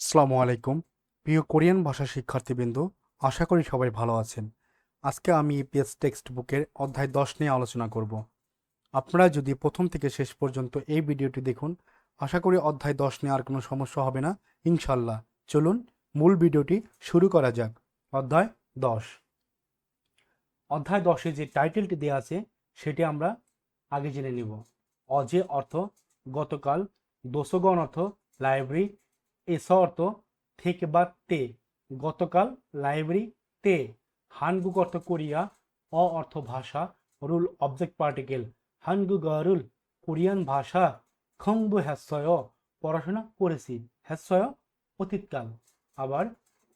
আসসালামু আলাইকুম। প্রিয় কোরিয়ান ভাষা শিক্ষার্থীবৃন্দ, আশা করি সবাই ভালো আছেন। আজকে আমি ইপিএস টেক্সট বুকের অধ্যায় 10 নিয়ে আলোচনা করব। আপনারা যদি প্রথম থেকে শেষ পর্যন্ত এই ভিডিওটি দেখুন, আশা করি অধ্যায় 10 নিয়ে আর কোনো সমস্যা হবে না ইনশাল্লাহ। চলুন মূল ভিডিওটি শুরু করা যাক। অধ্যায় 10। অধ্যায় 10-এ যে টাইটেলটি দেওয়া আছে সেটি আমরা আগে জেনে নিব। অজে অর্থ গতকাল, দোসোগন অর্থ লাইব্রেরি, এস অর্থ থেকে বা তে গতকাল লাইব্রেরি তে, হানগুক অর্থ কোরিয়া, অ অর্থ ভাষা, রুল অবজেক্ট পার্টিকেল, হানগুগারুল কোরিয়ান ভাষা, খংবু হ্যাসয় পড়াশোনা করেছি, হ্যাসয় অতীতকাল। আবার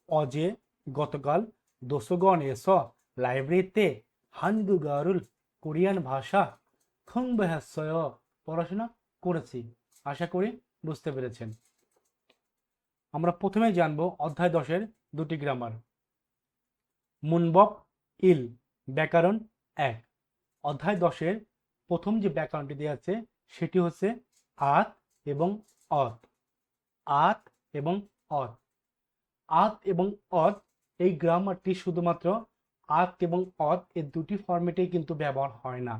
অজে গতকাল, দোসোগন এস লাইব্রেরিতে, হানগুগারুল কোরিয়ান ভাষা, খংবু হ্যাসয় পড়াশোনা করেছি। আশা করি বুঝতে পেরেছেন। আমরা প্রথমে জানব অধ্যায় 10-এর দুটি গ্রামার। মুনবক ইল ব্যাকরণ 1। অধ্যায় 10-এর প্রথম যে ব্যাকরণটি দেওয়া আছে সেটি হচ্ছে আত এবং অত। আত এবং অত। আত এবং অত এই গ্রামারটি শুধুমাত্র আত এবং অত এই দুটি ফরম্যাটেই কিন্তু ব্যবহার হয় না,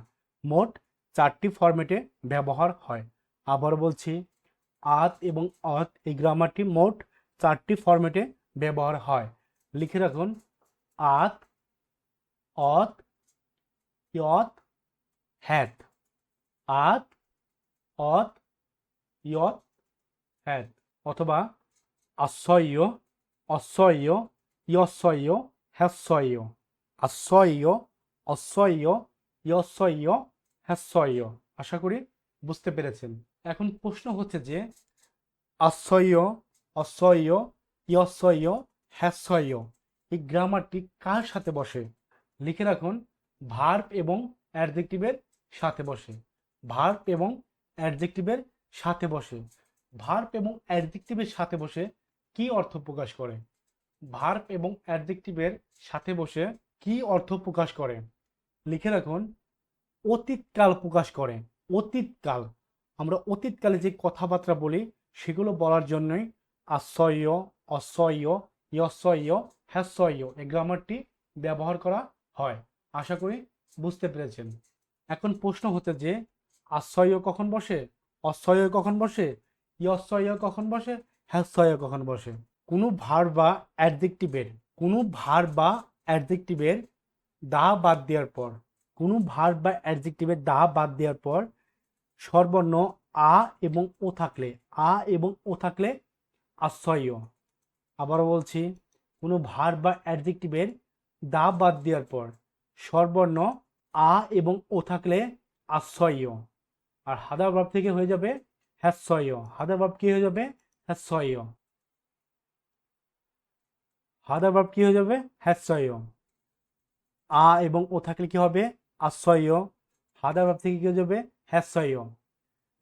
মোট 4টি ফরম্যাটে ব্যবহার হয়। আবার বলছি, আত এবং অত এই গ্রামারটি মোট 4টি ফরম্যাটে ব্যবহার হয়। লিখে রাখুন: আত, অত, ইয়ত, হ্যাত। আত, অত, ইয়ত, হ্যাত। অথবা আশ্চর্য, অশ্বর্য, ইয়স্বর্য, হ্যাস্বর্য। আশ্চর্য, অশ্বর্য, ইয়স্বর্য, হ্যাস্বর্য। আশা করি বুঝতে পেরেছেন। এখন প্রশ্ন হচ্ছে যে আশ্চর্য, অশ্বর্য, ইয়স্বর্য, হ্যাস্বর্য এই গ্রামারটি কার সাথে বসে? লিখে রাখুন: ভার্ব এবং অ্যাডজেক্টিভের সাথে বসে। ভার্ব এবং অ্যাডজেক্টিভের সাথে বসে। ভার্ব এবং অ্যাডজেক্টিভের সাথে বসে কি অর্থ প্রকাশ করে? ভার্ব এবং অ্যাডজেক্টিভের সাথে বসে কি অর্থ প্রকাশ করে? লিখে রাখুন: অতীতকাল প্রকাশ করে। অতীতকাল। আমরা অতীতকালে যে কথাবার্তা বলি সেগুলো বলার জন্যই আশ্চর্য, অশ্বর্য, ইয়স্বর্য, হ্যাস্বর্য এই গ্রামারটি ব্যবহার করা হয়। আশা করি বুঝতে পেরেছেন। এখন প্রশ্ন হচ্ছে যে আশ্চর্য কখন বসে, অশ্বর্য কখন বসে, ইয়স্বর্য কখন বসে, হ্যাস্বর্য কখন বসে? কোনো ভার্ব বা অ্যাডজেক্টিভের কোনো ভার্ব বা অ্যাডজেক্টিভের দা বাদ দেওয়ার পর, কোনো ভার্ব বা অ্যাডজেক্টিভের দা বাদ দেওয়ার পর স্বরবর্ণ আ এবং ও থাকলে, আ এবং ও থাকলে আশ্চর্য। আবারও বলছি, কোনো ভার্ব বা অ্যাডজেক্টিভের দা বাদ দেওয়ার পর স্বরবর্ণ আ এবং ও থাকলে আশ্চর্য। আর হাদার ভার্ব থেকে হয়ে যাবে হ্যাস্বর্য। হাদার ভার্ব কি হয়ে যাবে? হ্যাস্বর্য। হাদার ভার্ব কি হয়ে যাবে? হ্যাস্বর্য। আ এবং ও থাকলে কি হবে? আশ্চর্য। হাদার ভার্ব থেকে কি হয়ে যাবে? হ্যাস্বর্য।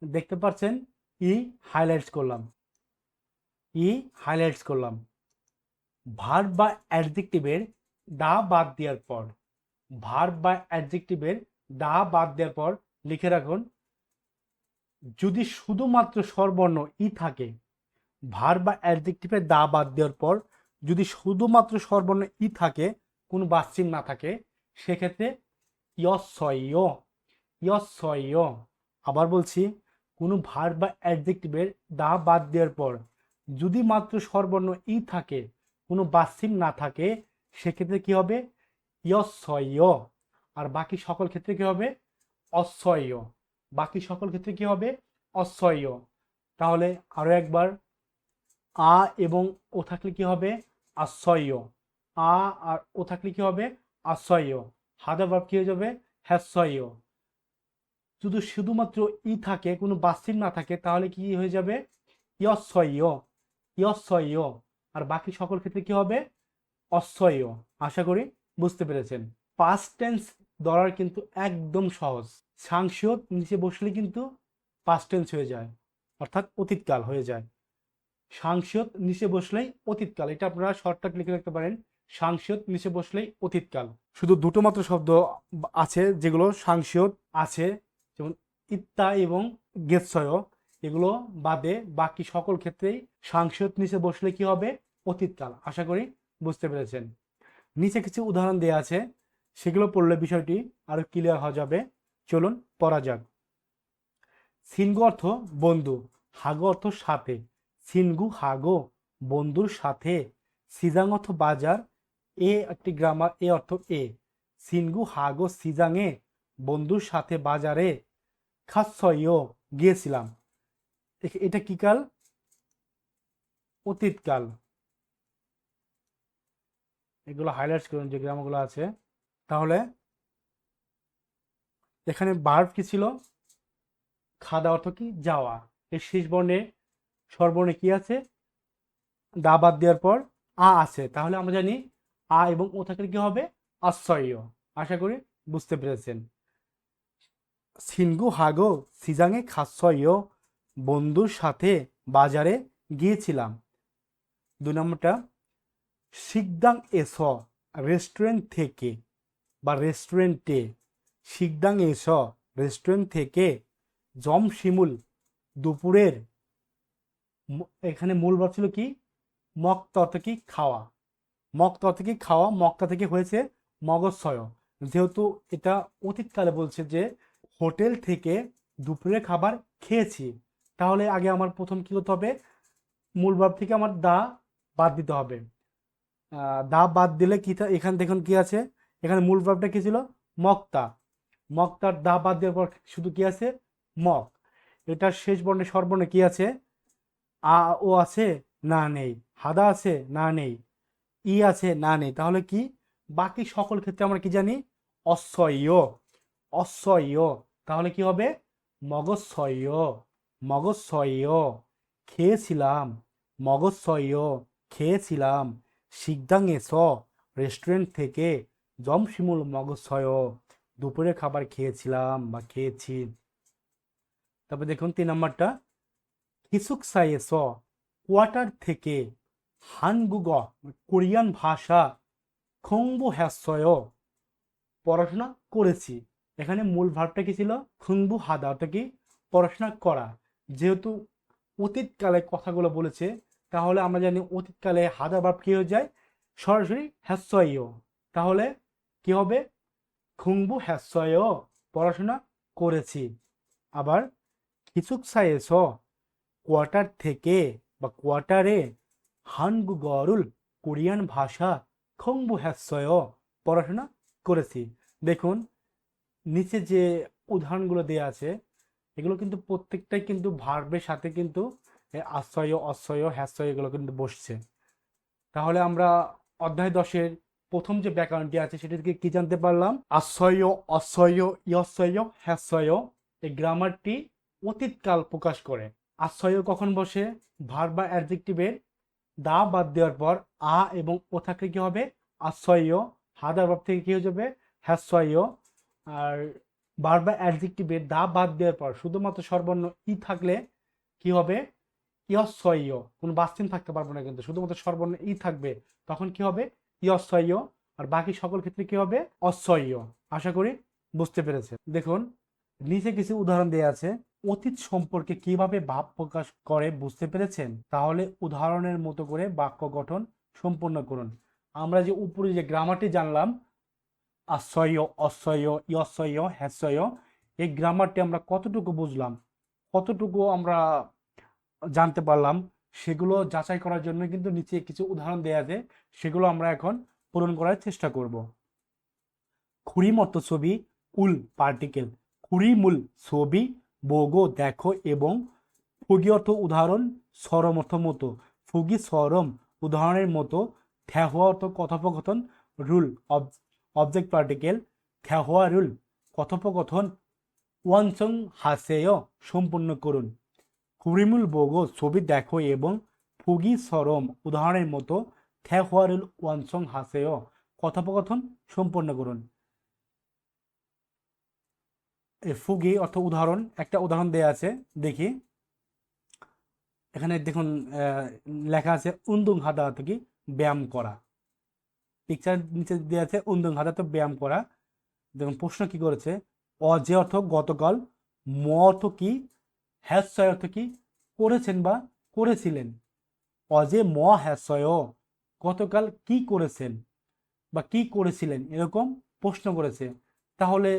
দেখতে পাচ্ছেন, ই হাইলাইটস করলাম, ই হাইলাইটস করলাম। ভার্ব বা অ্যাডজেক্টিভের দা বাদ দেওয়ার পর, ভার্ব বা অ্যাডজেক্টিভের দা বাদ দেওয়ার পর লিখে রাখুন: যদি শুধুমাত্র স্বরবর্ণ ই থাকে, ভার্ব বা অ্যাডজেক্টিভের দা বাদ দেওয়ার পর যদি শুধুমাত্র স্বরবর্ণ ই থাকে, কোনো বাচ্চিহ্ন না থাকে, সেক্ষেত্রে ইয়স্বর্য, ইয়স্বর্য। আবার বলছি, কোনো ভার্ব বা অ্যাডজেক্টিভের দা বাদ দেওয়ার পর যদি মাত্র স্বরবর্ণ ই থাকে, কোনো বাচ্চিহ্ন না থাকে, সেক্ষেত্রে কি হবে? ইয়স্বর্য। আর বাকি সকল ক্ষেত্রে কি হবে? অশ্বর্য। বাকি সকল ক্ষেত্রে কি হবে? অশ্বর্য। তাহলে আরো একবার, আ এবং ও থাকলে কি হবে? আশ্চর্য। আ আর ও থাকলে কি হবে? আশ্চর্য। হাদা ভার্ব কি হয়ে যাবে? হ্যাস্বর্য। যদি শুধুমাত্র ই থাকে, কোনো বাচ্চিহ্ন না থাকে, তাহলে কি হয়ে যাবে? ইয়স্বর্য, ইয়স্বর্য। আর বাকি সকল ক্ষেত্রে কি হবে? অশ্বর্য। আশা করি বুঝতে পেরেছেন। পাস্ট টেন্স ধরার কিন্তু একদম সহজ। সাংসদ নিচে বসলে কিন্তু পাস্ট টেন্স হয়ে যায়, অর্থাৎ অতীতকাল হয়ে যায়। সাংসদ নিচে বসলেই অতীতকাল। এটা আপনারা শর্টকাট লিখে রাখতে পারেন, সাংসদ নিচে বসলেই অতীতকাল। শুধু দুটো মাত্র শব্দ আছে যেগুলো সাংসদ আছে, যেমন ইত্তা এবং গেৎসয়। এগুলো বাদে বাকি সকল ক্ষেত্রেই সাংসদ নিচে বসলে কি হবে? অতীতকাল। আশা করি বুঝতে পেরেছেন। নিচে কিছু উদাহরণ দেওয়া আছে, সেগুলো পড়লে বিষয়টি আরো ক্লিয়ার হওয়া যাবে। চলুন পড়া যাক। সিনগু অর্থ বন্ধু, হাগো অর্থ সাথে, সিনগু হাগো বন্ধুর সাথে, সিজাং অর্থ বাজার, এ একটি গ্রামার, এ অর্থ এ, সিনগু হাগো সিজাংয়ে বন্ধুর সাথে বাজারে, খাসয়ও গিয়েছিলাম। এটা কি কাল? অতীতকাল। এগুলো হাইলাইট করুন যে গ্রামগুলো আছে। তাহলে এখানে ভার্ব কি ছিল? খাদা অর্থ কি? যাওয়া। এর শেষ বর্ণে স্বরবর্ণে কি আছে? দা বাদ দেওয়ার পর আ আছে, তাহলে আমরা জানি আ এবং ও থাকলে কি হবে? আশ্চর্য। আশা করি বুঝতে পেরেছেন। সিনগু হাগো সিজাংয়ে খাসয়ও বন্ধুর সাথে বাজারে গিয়েছিলাম। 2 নম্বরটা, শিকদাং এস রেস্টুরেন্ট থেকে বা রেস্টুরেন্টে, শিকদাং এস রেস্টুরেন্ট থেকে, জম শিমুল দুপুরের, এখানে মূল ভাব ছিল কি? মক্ত অর্থ কি? খাওয়া। মক্ত অর্থ কি? খাওয়া। মক্তা থেকে হয়েছে মগজছয়। যেহেতু এটা অতীতকালে বলছে যে হোটেল থেকে দুপুরের খাবার খেয়েছি, তাহলে আগে আমার প্রথম কি করতে হবে? মূল ভাব থেকে আমার দা বাদ দিতে হবে। দা বাদ দিলে কি এখানে দেখুন কি আছে? এখানে মূল ভাবটা কি ছিল? মক্তা। মক্তার দা বাদ দেওয়ার পর শুধু কি আছে? মক। এটার শেষ বর্ণে স্বরবর্ণে কি আছে? আ ও আছে? না নেই। হাদা আছে? না নেই। ই আছে? না নেই। তাহলে কি? বাকি সকল ক্ষেত্রে আমরা কি জানি? অশ্বয়। অশ্বয়। তাহলে কি হবে? মগজছয়। মগজছয়। খেয়েছিলাম। মগজছয়। খেয়েছিলাম। শিকদাং এস রেস্টুরেন্ট থেকে, জমশিমুল মগজছয় দুপুরে খাবার খেয়েছিলাম বা খেয়েছি। তারপর দেখুন 3 নম্বরটা, হিসুকসাই এস কোয়ার্টার থেকে, হানগুগ কোরিয়ান ভাষা, খংবু হ্যাসয় পড়াশোনা করেছি। এখানে মূল ভার্বটা কি ছিল? খুংবু হাদা, অর্থাৎ কি? পড়াশোনা করা। যেহেতু অতীতকালে কথাগুলো বলেছে, তাহলে আমরা জানি অতীতকালে হাদা ভার্ব কি হয়ে যায়? সরাসরি হ্যাসয়। তাহলে কি হবে? খুংবু হ্যাসয় পড়াশোনা করেছি। আবার হিসুকসাইয়েস কোয়ার্টার থেকে বা কোয়ার্টারে, হানগুগরুল কোরিয়ান ভাষা, খংবু হ্যাসয় পড়াশোনা করেছি। দেখুন নিচে যে উদাহরণগুলো দেওয়া আছে, এগুলো কিন্তু প্রত্যেকটাই কিন্তু ভার্বের সাথে কিন্তু আশ্রয়, অশ্রয়, হ্যাশ্রয় এগুলো কিন্তু বসছে। তাহলে আমরা অধ্যায় 10-এর প্রথম যে ব্যাকরণটি আছে সেটা থেকে কি জানতে পারলাম? আশ্রয়, অশ্রয়, ইয়শ্রয়, হ্যাশ্রয় এই গ্রামারটি অতীতকাল প্রকাশ করে। আশ্রয় কখন বসে? ভার্ব বা অ্যাডজেক্টিভের দা বাদ দেওয়ার পর আ এবং ও থাকলে কি হবে? আশ্রয়। হাদার ভাব থেকে কি হয়ে যাবে? হ্যাশ্রয়। আর ভার্ব বা অ্যাডজেক্টিভের দা বাদ দেওয়ার পর শুধুমাত্র স্বরবর্ণ ই থাকলে কি হবে? ইয়স্বয়। কোনো বাস্তিন থাকতে পারবো না, কিন্তু শুধুমাত্র স্বরবর্ণ ই থাকবে, তখন কি হবে? ইয়স্বয়। আর বাকি সকল ক্ষেত্রে কি হবে? অশ্বয়। আশা করি বুঝতে পেরেছে। দেখুন নিচে কিছু উদাহরণ দেওয়া আছে। অতীত সম্পর্কে কিভাবে ভাব প্রকাশ করে বুঝতে পেরেছেন? তাহলে উদাহরণের মতো করে বাক্য গঠন সম্পূর্ণ করুন। আমরা যে উপরে যে গ্রামারটি জানলাম, আশ্রয়, অশ্রয়, ইয়শ্রয়, হ্যাশ্রয়, এই গ্রামারটি আমরা কতটুকু বুঝলাম, কতটুকু আমরা জানতে পারলাম, সেগুলো যাচাই করার জন্য কিন্তু নিচে কিছু উদাহরণ দেওয়া আছে, সেগুলো আমরা এখন পূরণ করার চেষ্টা করব। খুরি মতো ছবি, উল পার্টিকেল, খুরি মূল ছবি, বোগো দেখো, এবং ফুগি অর্থ উদাহরণ, সরম অর্থ মতো, ফুগি সরম উদাহরণের মতো, থ্যাহোয়া অর্থ কথোপকথন, রুল অবজেক্ট পার্টিকেল, থ্যাহোয়া রুল কথোপকথন, ওয়ানসং হাসেয় সম্পূর্ণ করুন। কুরিমুল বোগো ছবি দেখো এবং ফুগি সরম উদাহরণের মতো, থ্যাহোয়ারুল ওয়ানসং হাসেয় কথোপকথন সম্পন্ন করুন। ফুগি অর্থ উদাহরণ, একটা উদাহরণ দেয়া আছে, দেখি। এখানে দেখুন লেখা আছে উন্দুং হাদা অর্থ কি? ব্যায়াম করা। পিকচার নিচে দেওয়া আছে উন্দুং হাদা, তো ব্যায়াম করা। দেখুন প্রশ্ন কি করেছে? অজে অর্থ গতকাল, ম অর্থ কি? হ্যাসয় অর্থ কি? করেছেন বা করেছিলেন। অজে ম হ্যাসয়, গতকাল কি করেছেন বা কি করেছিলেন, এরকম প্রশ্ন করেছে। তাহলে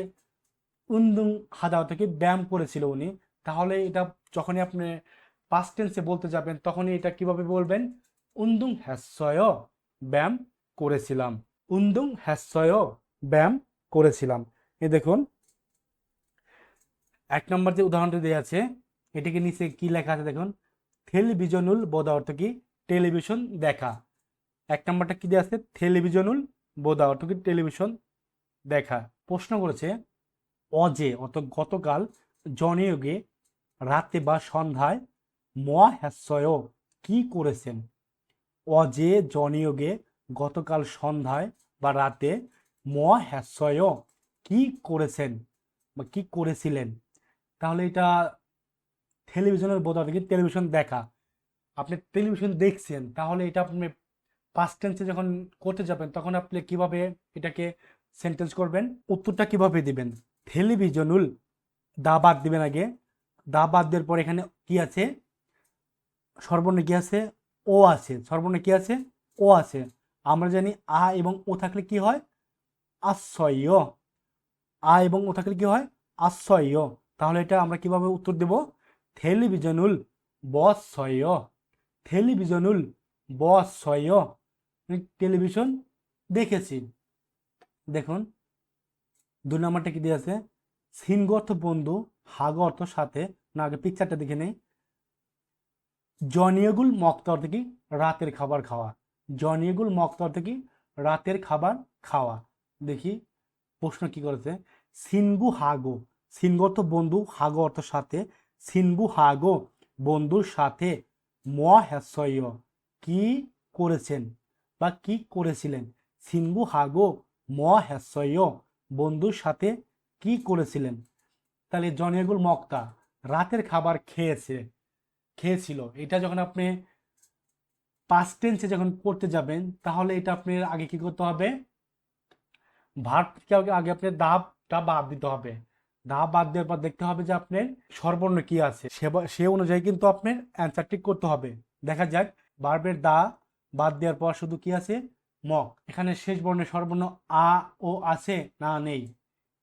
উন্দুং হাদা অর্থ কি? ব্যায়াম করেছিল উনি। তাহলে এটা যখনই আপনি পাস্ট টেন্সে বলতে যাবেন তখনই এটা কিভাবে বলবেন? উন্দুং হ্যাসয়, ব্যায়াম করেছিলাম। উন্দুং হ্যাসয়, ব্যায়াম করেছিলাম। এ দেখুন 1 নম্বর যে উদাহরণটি দেওয়া আছে, এটিকে নিচে কি লেখা আছে দেখুন। টেলিভিশনুল বোধা অর্থ কি? টেলিভিশন দেখা। 1 নম্বরটা কি দেওয়া আছে? টেলিভিশনুল বোধা অর্থ কি? টেলিভিশন দেখা। প্রশ্ন করেছে অজে অর্থ গতকাল, জনয়োগে রাতে বা সন্ধ্যায়, মহাশয় কি করেছেন। অজে জনয়োগে গতকাল সন্ধ্যায় বা রাতে, মহাশয় কি করেছেন বা কি করেছিলেন। তাহলে এটা টেলিভিশনের বোধ অর্থ কি? টেলিভিশন দেখা। আপনি টেলিভিশন দেখছেন, তাহলে এটা আপনি পাস্ট টেন্সে যখন করতে যাবেন তখন আপনি কিভাবে এটাকে সেন্টেন্স করবেন, উত্তরটা কিভাবে দিবেন? টেলিভিশনুল, দা বাদ দিবেন আগে। দা বাদ দেওয়ার পর এখানে কি আছে? সর্বর্ণ কি আছে? ও আছে। সর্বর্ণ কি আছে? ও আছে। আমরা জানি আ এবং ও থাকলে কি হয়? আশ্রয়। আ এবং ও থাকলে কি হয়? আশ্রয়। তাহলে এটা আমরা কিভাবে উত্তর দেব? টেলিভিশনুল বৎসয়। টেলিভিশনুল বৎসয়, টেলিভিশন দেখেছি। দেখুন 2 নম্বরটা কি দিয়ে আছে? সিনগ অর্থ বন্ধু, হাগ অর্থ সাথে। না, আগে পিকচারটা দেখে নেই। জনিয়গুল মক্ত অর্থ কি? রাতের খাবার খাওয়া। জনিয়গুল মক্ত অর্থ কি? রাতের খাবার খাওয়া। দেখি প্রশ্ন কি করেছে। সিনগু হাগো, সিনগু অর্থ বন্ধু, হাগো অর্থ সাথে। সিনগু হাগো, বন্ধুর সাথে, ম হ্যাসয় কি করেছেন বা কি করেছিলেন। সিনগু হাগো ম হ্যাসয়, বন্ধুর সাথে কি করেছিলেন। তাহলে জনিয়গুল মক্তা রাতের খাবার খেয়েছিল। এটা যখন আপনি পাস্ট টেন্সে যখন করতে যাবেন তাহলে এটা আপনি আগে কি করতে হবে? ভার্ব থেকে আগে আপনি দাবটা বাদ দিতে হবে। দাব বাদ দেওয়ার পর দেখতে হবে যে আপনার স্বরবর্ণ কি আছে, সে অনুযায়ী কিন্তু আপনার অ্যান্সারটি করতে হবে। দেখা যাক, ভার্বের দা বাদ দেওয়ার পর শুধু কি আছে? মক। এখানে শেষ বর্ণের স্বরবর্ণ আ ও আছে না নেই,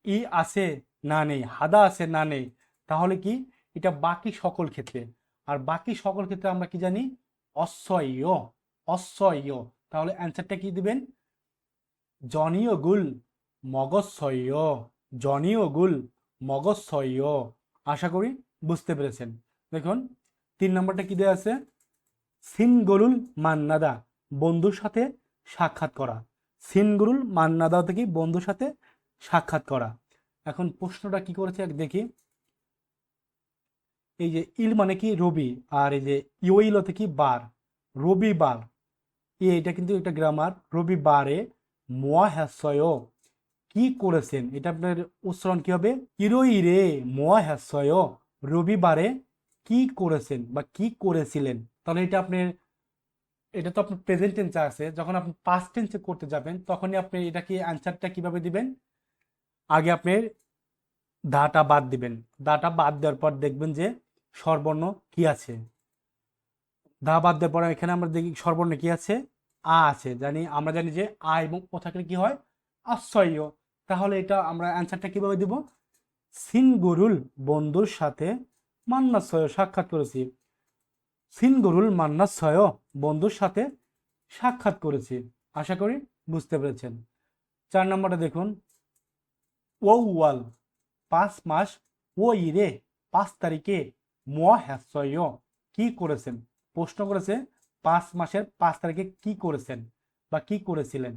ই আছে না নেই, হাদা আছে না নেই। তাহলে কি এটা বাকি সকল ক্ষেত্রে। আর বাকি সকল ক্ষেত্রে আমরা কি জানি? অশ্বয়, অশ্বয়। তাহলে অ্যান্সারটা কি দিবেন? জনীয় গুল মগজছয়, জনীয় গুল মগজছয়। আশা করি বুঝতে পেরেছেন। দেখুন 3 নম্বরটা কি দেওয়া আছে? সিনগরুল মান্নাদা, বন্ধুর সাথে সাক্ষাৎ করা। সিনগরুল মান্নাদা থেকে বন্ধুর সাথে সাক্ষাৎ করা। এখন প্রশ্নটা কি করেছে দেখি। এই যে ইল মানে কি? রবি। আর এই যে ইল হতে কি? বার। রবিবার, এটা কিন্তু একটা গ্রামার। রবিবারে মহাশয় কি করেছেন, এটা আপনার উচ্চারণ কি হবে? ইরোইরে মহাশয় রবিবারে কি করেছেন বা কি করেছিলেন। তাহলে এটা তো আপনার প্রেজেন্ট টেন্সে আছে। যখন আপনি পাস্ট টেন্সে করতে যাবেন তখনই আপনি এটাকে অ্যান্সারটা কিভাবে দিবেন? আগে আপনি দাটা বাদ দিবেন। দাটা বাদ দেওয়ার পর দেখবেন যে স্বরবর্ণ কি আছে। দা বাদ দেওয়ার পরে এখানে আমরা দেখি স্বরবর্ণ কি আছে? আ আছে। আমরা জানি যে আ এবং ও থাকলে কি হয়? আশ্চর্য। তাহলে এটা আমরা অ্যান্সারটা কিভাবে দিব? সিনগুরুল বন্ধুর সাথে মান্নাশ্রয় সাক্ষাৎ করেছি। সিনগুরুল মান্নাশ্রয় বন্ধুর সাথে সাক্ষাৎ করেছি। আশা করি বুঝতে পেরেছেন। 4 নম্বরটা দেখুন। ও ওয়াল 5 মাস, ও ইরে 5 তারিখে মহাশয় কি করেছেন। প্রশ্ন করেছে 5 মাসের 5 তারিখে কি করেছেন বা কি করেছিলেন।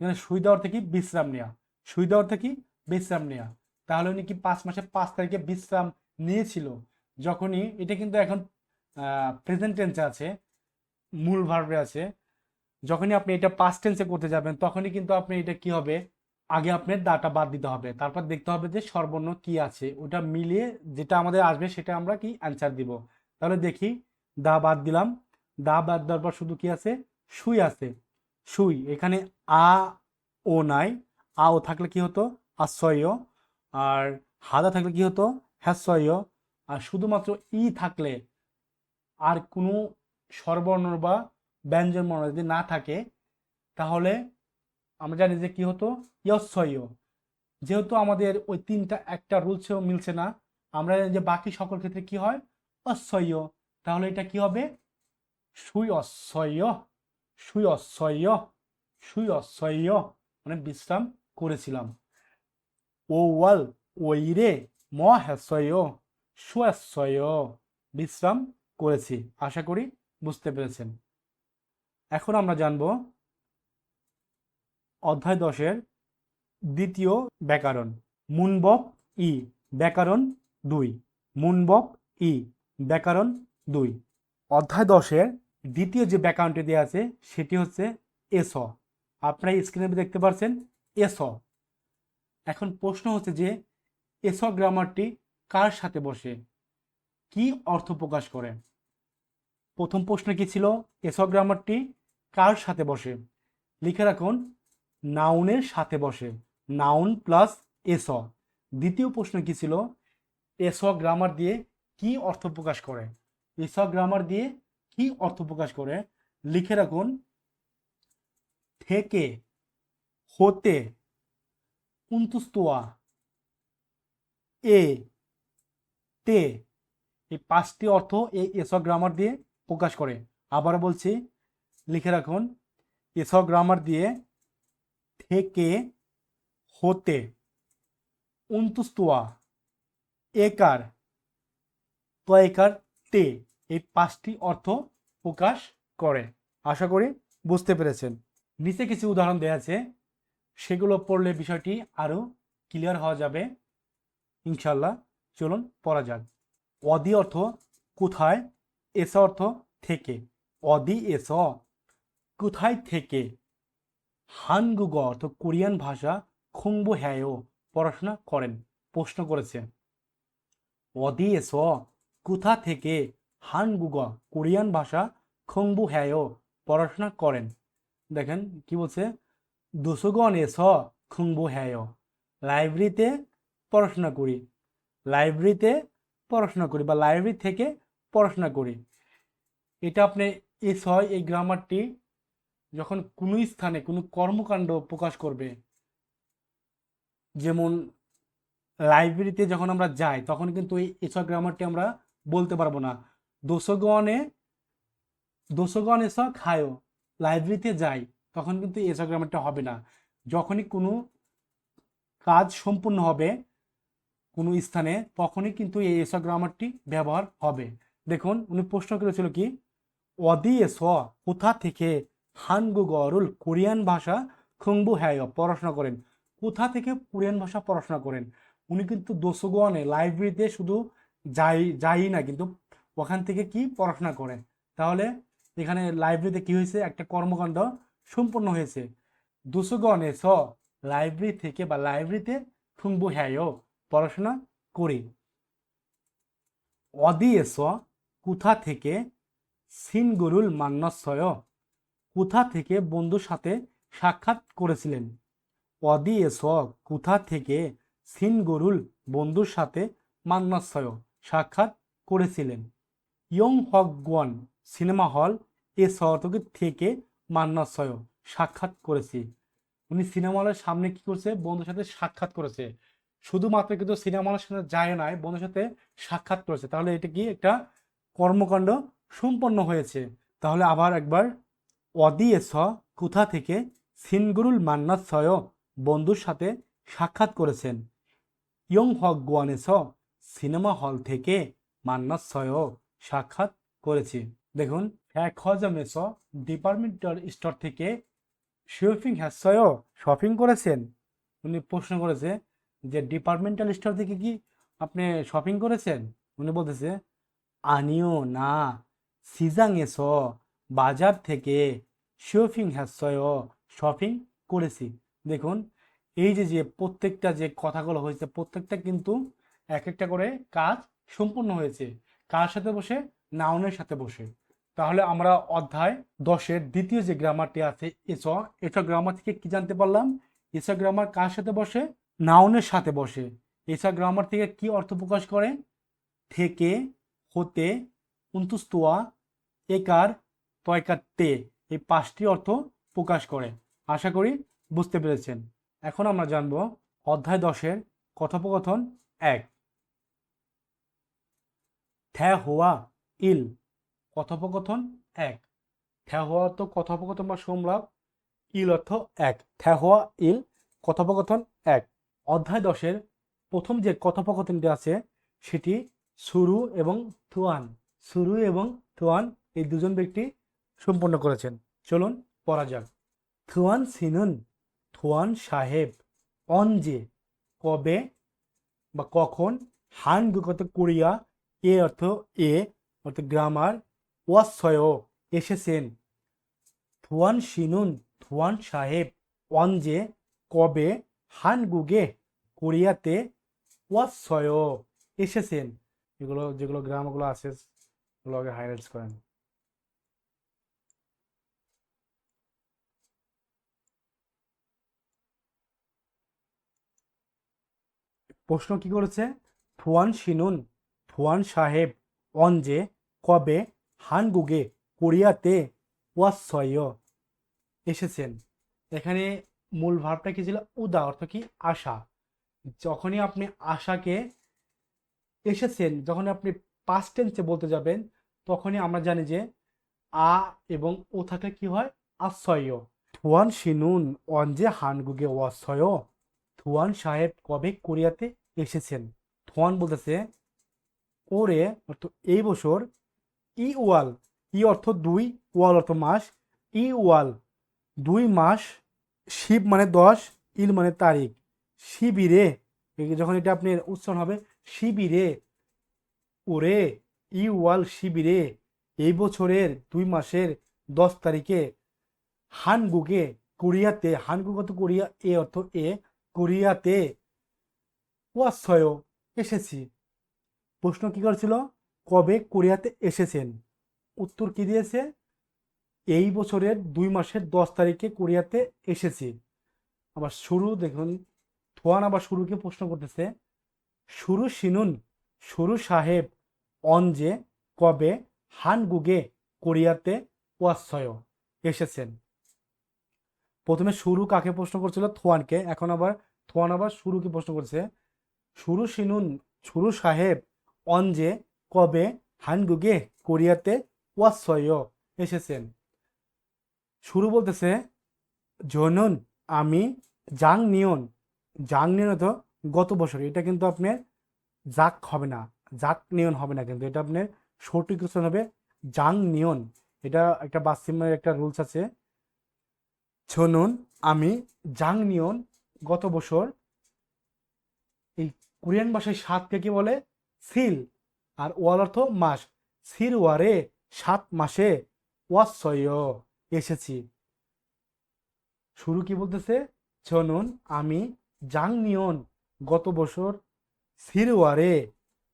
এখানে সুই দেওয়ার থেকে বিশ্রাম নেওয়া, সুই দেওয়ার থেকে বিশ্রাম নেওয়া। তাহলে উনি কি 5 মাসের 5 তারিখে বিশ্রাম নিয়েছিল। যখনই এটা কিন্তু এখন প্রেজেন্ট টেন্সে আছে, মূল ভার্বে আছে। যখনই আপনি এটা পাস্ট টেন্সে করতে যাবেন তখনই কিন্তু আপনি এটা কি হবে? আগে আপনার দাটা বাদ দিতে হবে, তারপর দেখতে হবে যে স্বরবর্ণ কি আছে, ওটা মিলিয়ে যেটা আমাদের আসবে সেটা আমরা কি অ্যান্সার দিব। তাহলে দেখি, দা বাদ দিলাম। দা বাদ দেওয়ার পর শুধু কি আছে? সুই আছে। সুই, এখানে আ ও নাই। আ ও থাকলে কি হতো? আশ্চর্য। আর হাদা থাকলে কি হতো? হ্যাশ্চর্য। আর শুধুমাত্র ই থাকলে, আর কোনো স্বরবর্ণ বা ব্যঞ্জনবর্ণ যদি না থাকে, তাহলে আমরা জানি যে কি হতো, ইয়স্বয়। যেহেতু আমাদের ওই তিনটা একটা রুলসেও মিলছে না, আমরা জানি যে বাকি সকল ক্ষেত্রে কি হয়, অস্বয়। তাহলে এটা কি হবে, সুয়স্বয়, সুয়স্বয়, সুয়স্বয়, মানে বিশ্রাম করেছিলাম। ও ওয়াল ওইরে ম হ্যাস্বয়, সুয়াস্বয়, বিশ্রাম করেছি। আশা করি বুঝতে পেরেছেন। এখন আমরা জানব অধ্যায় 10-এর দ্বিতীয় ব্যাকরণ, মুনবক ই ব্যাকরণ 2। মুনবক ই ব্যাকরণ 2। অধ্যায় 10-এর দ্বিতীয় যে ব্যাকরণটি দেওয়া আছে সেটি হচ্ছে এস। আপনারা স্ক্রিনে দেখতে পাচ্ছেন এস। এখন প্রশ্ন হচ্ছে যে এস গ্রামারটি কার সাথে বসে, কি অর্থ প্রকাশ করে। প্রথম প্রশ্ন কি ছিল, এস গ্রামারটি কার সাথে বসে, লিখে রাখুন নাউনের সাথে বসে, নাউন প্লাস এস। দ্বিতীয় প্রশ্ন কি ছিল, এস গ্রামার দিয়ে কি অর্থ প্রকাশ করে, এস গ্রামার দিয়ে কি অর্থ প্রকাশ করে, লিখে রাখুন থেকে, হতে, উন্তুস্তোয়া, এ, তে, এই 5টি অর্থ এই এস গ্রামার দিয়ে প্রকাশ করে। আবার বলছি, লিখে রাখুন এস গ্রামার দিয়ে থেকে, হতে, উন্তুস্তোয়া, একার, তয়কার, তে, এই 5টি অর্থ প্রকাশ করে। আশা করি বুঝতে পেরেছেন। নিচে কিছু উদাহরণ দেওয়া আছে, সেগুলো পড়লে বিষয়টি আরো ক্লিয়ার হওয়া যাবে ইনশাল্লাহ। চলুন পড়া যাক। অদি অর্থ কোথায়, এস অর্থ থেকে। অদি এস কোথায় থেকে। হানগুগ অর্থ কোরিয়ান ভাষা, খংবু হ্যায়ও পড়াশোনা করেন। প্রশ্ন করেছে অদি এস কোথা থেকে, হানগুগ কোরিয়ান ভাষা, খংবু হ্যায়ও পড়াশোনা করেন। দেখেন কি বলছে, দোসগণ এস খংবু হ্যায়ও, লাইব্রেরিতে পড়াশোনা করি, লাইব্রেরিতে পড়াশোনা করি বা লাইব্রেরি থেকে পড়াশোনা করি। এটা আপনি এস হয়, এই গ্রামারটি যখন কোনো স্থানে কোনো কর্মকাণ্ড প্রকাশ করবে, যেমন লাইব্রেরিতে যখন আমরা যাই তখন কিন্তু এই এস গ্রামারটি আমরা বলতে পারবো না। দোসগণে, দোসগণ এস খায়ও, লাইব্রেরিতে যাই, তখন কিন্তু এস গ্রামারটা হবে না। যখনই কোনো কাজ সম্পূর্ণ হবে কোনো স্থানে, তখনই কিন্তু এই এস গ্রামারটি ব্যবহার হবে। দেখুন উনি প্রশ্ন করেছিল কি, অদি এস কোথা থেকে হানগুগরুল কোরিয়ান ভাষা খংবু হ্যায় পড়াশোনা করেন। কোথা থেকে কোরিয়ান ভাষা পড়াশোনা করেন। উনি কিন্তু দোসগোয়ানে লাইব্রেরিতে শুধু যাই না, কিন্তু ওখান থেকে কি পড়াশোনা করে। তাহলে এখানে লাইব্রেরিতে কি হয়েছে, একটা কর্মকাণ্ড সম্পূর্ণ হয়েছে। দোসগোয়ানে স লাইব্রেরি থেকে বা লাইব্রেরিতে খংবু হ্যায় পড়াশোনা করি। অদি এস কোথা থেকে সিনগুরুল মান্নাসয় কোথা থেকে বন্ধুর সাথে সাক্ষাৎ করেছিলেন। অদি এস কোথা থেকে সিনগুরুল বন্ধুর সাথে মান্নাসয় সাক্ষাৎ করেছিলেন। ইয়ং হকগোয়ান সিনেমা হল এ শহরকে থেকে মান্নাসয় সাক্ষাৎ করেছি। উনি সিনেমা হলের সামনে কি করছে, বন্ধুর সাথে সাক্ষাৎ করেছে। শুধুমাত্র কিন্তু সিনেমা হলের সাথে যায় নাই, বন্ধুর সাথে সাক্ষাৎ করেছে। তাহলে এটা কি একটা কর্মকাণ্ড সম্পন্ন হয়েছে। তাহলে আবার একবার, অদি এস কোথা থেকে সিনগুরুল মান্নাসয় বন্ধুর সাথে সাক্ষাৎ করেছেন। ইয়ং হক গোয়ানেস সিনেমা হল থেকে মান্নাসয় সাক্ষাৎ করেছি। দেখুন এক হজমেস ডিপার্টমেন্টাল স্টোর থেকে শপিং হ্যাসয় শপিং করেছেন। উনি প্রশ্ন করেছে যে ডিপার্টমেন্টাল স্টোর থেকে কি আপনি শপিং করেছেন। উনি বলতেছে আনিও না সিজাং এস বাজার থেকে শপিং হ্যাসয় শপিং করেছি। দেখুন এই যে যে প্রত্যেকটা যে কথাগুলো হয়েছে, প্রত্যেকটা কিন্তু এক একটা করে কাজ সম্পূর্ণ হয়েছে। কার সাথে বসে, নাউনের সাথে বসে। তাহলে আমরা অধ্যায় 10-এর দ্বিতীয় যে গ্রামারটি আছে এস, এটা গ্রামার থেকে কি জানতে পারলাম, এসা গ্রামার কার সাথে বসে, নাউনের সাথে বসে। এসা গ্রামার থেকে কি অর্থ প্রকাশ করে, থেকে, হতে, উন্তুস্তোয়া, একার, তয়কার তে, এই 5টি অর্থ প্রকাশ করে। আশা করি বুঝতে পেরেছেন। এখন আমরা জানব অধ্যায় 10-এর কথোপকথন 1। থ্যা হোয়া ইল। কথোপকথন 1। থ্যা হোয়া অর্থ কথোপকথন বা সংলাপ, ইল অর্থ 1। থ্যা হোয়া ইল কথোপকথন 1। অধ্যায় 10-এর প্রথম যে কথোপকথনটি আছে সেটি সুরু এবং থুয়ান। সুরু এবং থুয়ান এই দুজন ব্যক্তি সম্পন্ন করেছেন। চলুন পড়া যাক। থুয়ান সিনুন, থুয়ান সাহেব, অনজে কবে বা কখন, হান অর্থ কোরিয়া, এ অর্থ এ অর্থ গ্রামার, ওয়াসয় এসেছেন। থুয়ান সিনুন, থুয়ান সাহেব, অনজে কবে, হানগুগে কোরিয়াতে, ওয়াসয় এসেছেন। এগুলো যেগুলো গ্রামগুলো আছে ওগুলো আগে হাইলাইটস করেন। প্রশ্ন কি করেছে? থুয়ান সিনুন, থুয়ান সাহেব, অনজে কবে, হানগুগে কোরিয়াতে, ওয়াসয় এসেছেন। এখানে মূল ভাবটা কি ছিল? উদা অর্থ কি? আশা। যখনই আপনি আশাকে এসেছেন, যখন আপনি পাস্ট টেন্সে বলতে যাবেন তখনই আমরা জানি যে আ এবং ও থাকলে কি হয়? আশ্রয়। থুয়ান সিনুন অনজে হানগুগে ওয়াসয়। থুয়ান সাহেব কবে কোরিয়াতে এসেছেন। থুয়ান বলতেছে ওরে অর্থ এই বছর, ই ওয়াল, ই অর্থ 2, ওয়াল অর্থ মাস, ই ওয়াল 2 মাস, শিব মানে 10, ইল মানে তারিখ, শিবিরে যখন এটা আপনার উচ্চারণ হবে শিবিরে, ওরে ই ওয়াল শিবিরে এই বছরের 2 মাসের 10 তারিখে, হানগুগে কোরিয়াতে, হানগুগ অর্থ কোরিয়া, এ অর্থ এ কোরিয়াতে, ওয়াসয় এসেছি। প্রশ্ন কি করেছিল? কবে কোরিয়াতে এসেছেন। উত্তর কি দিয়েছে? এই বছরের 2 মাসের 10 তারিখে কোরিয়াতে এসেছি। আবার শুরু দেখুন, থোয়ান আবার শুরুকে প্রশ্ন করতেছে শুরু সিনুন, শুরু সাহেব, অনজে কবে, হানগুগে কোরিয়াতে, ওয়াসয় এসেছেন। প্রথমে শুরু কাকে প্রশ্ন করছিল? থোয়ানকে। এখন আবার থোয়ান আবার শুরুকে প্রশ্ন করছে শুরু সিনুন, শুরু সাহেব, অনজে কবে, হানগুগে কোরিয়াতে, ওয়াসয় এসেছেন। শুরু বলতেছে জনুন আমি, জাং নিয়ন, জাং নিয়ন তো গত বছর, এটা কিন্তু আপনার জাক হবে না, জাক নিয়ন হবে না, কিন্তু এটা আপনার সঠিক উচ্চারণ হবে জাং নিয়ন। এটা একটা বাসিমের একটা রুলস আছে। ছনুন আমি, জাং নিয়ন গত বছর। এই কোরিয়ান ভাষায় সাতকে কি বলে? সিল। আর ওয়াল অর্থ মাস, সির ওয়ারে 7 মাসে, ওয়াসয় এসেছি। শুরু কি বলতেছে? ছনুন আমি, জাং নিয়ন গত বছর, সিরওয়ারে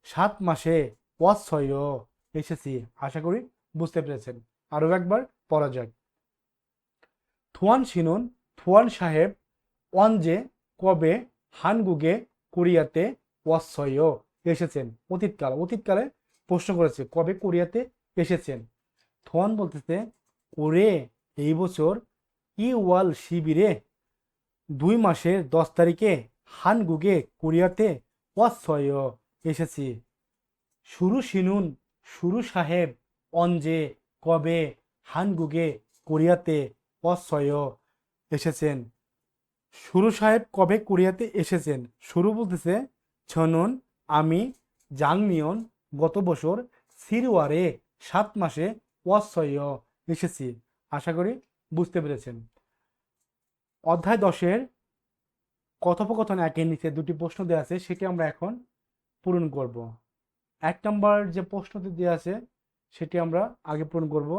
7 মাসে, ওয়াসয় এসেছি। আশা করি বুঝতে পেরেছেন। আরও একবার পড়া যাক। থুয়ান সিনুন, থুয়ান সাহেব, ওয়ানজে কবে, হানগুগে কোরিয়াতে, ওয়াসয় এসেছেন। অতীতকাল, অতীতকালে প্রশ্ন করেছে কবে কোরিয়াতে এসেছেন। থুয়ান বলতেছে ওরে এই বছর, ই ওয়াল শিবিরে 2 মাসের 10 তারিখে, হানগুগে কোরিয়াতে, ওয়াসয় এসেছি। শুরু সিনুন, শুরু সাহেব, অনজে কবে, হানগুগে কোরিয়াতে, ওয়াসয় এসেছেন। শুরু সাহেব কবে কোরিয়াতে এসেছেন। শুরু বলতেছে ছনুন আমি, জাংনিয়ন গত বছর, সিরওয়ারে 7 মাসে, ওয়াসয় এসেছি। আশা করি বুঝতে পেরেছেন। অধ্যায় 10-এর কথোপকথন 1-এর নিচে 2টি প্রশ্ন দেওয়া আছে, সেটি আমরা এখন পূরণ করব। 1 নম্বর যে প্রশ্নটি দেওয়া আছে সেটি আমরা আগে পূরণ করব।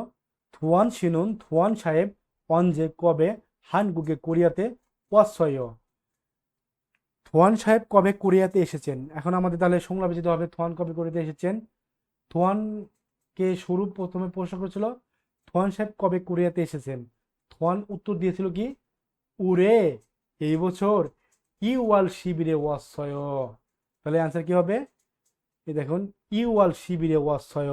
থুয়ান সিনুন, থুয়ান সাহেব, অনজে কবে, হানগুগে কোরিয়াতে, ওয়াসয়। থুয়ান সাহেব কবে কোরিয়াতে এসেছেন। এখন আমাদের তাহলে সংলাপে যেতে হবে। থুয়ান কবে কোরিয়াতে এসেছেন। থুয়ানকে শুরু প্রথমে প্রশ্ন করেছিল থুয়ান সাহেব কবে কোরিয়াতে এসেছেন। থুয়ান উত্তর দিয়েছিল কি? উরে এই বছর, ই ওয়াল শিবিরে, ওয়াসয়। তাহলে অ্যান্সার কি হবে? এই দেখুন, ইউয়াল শিবিরে ওয়াসয়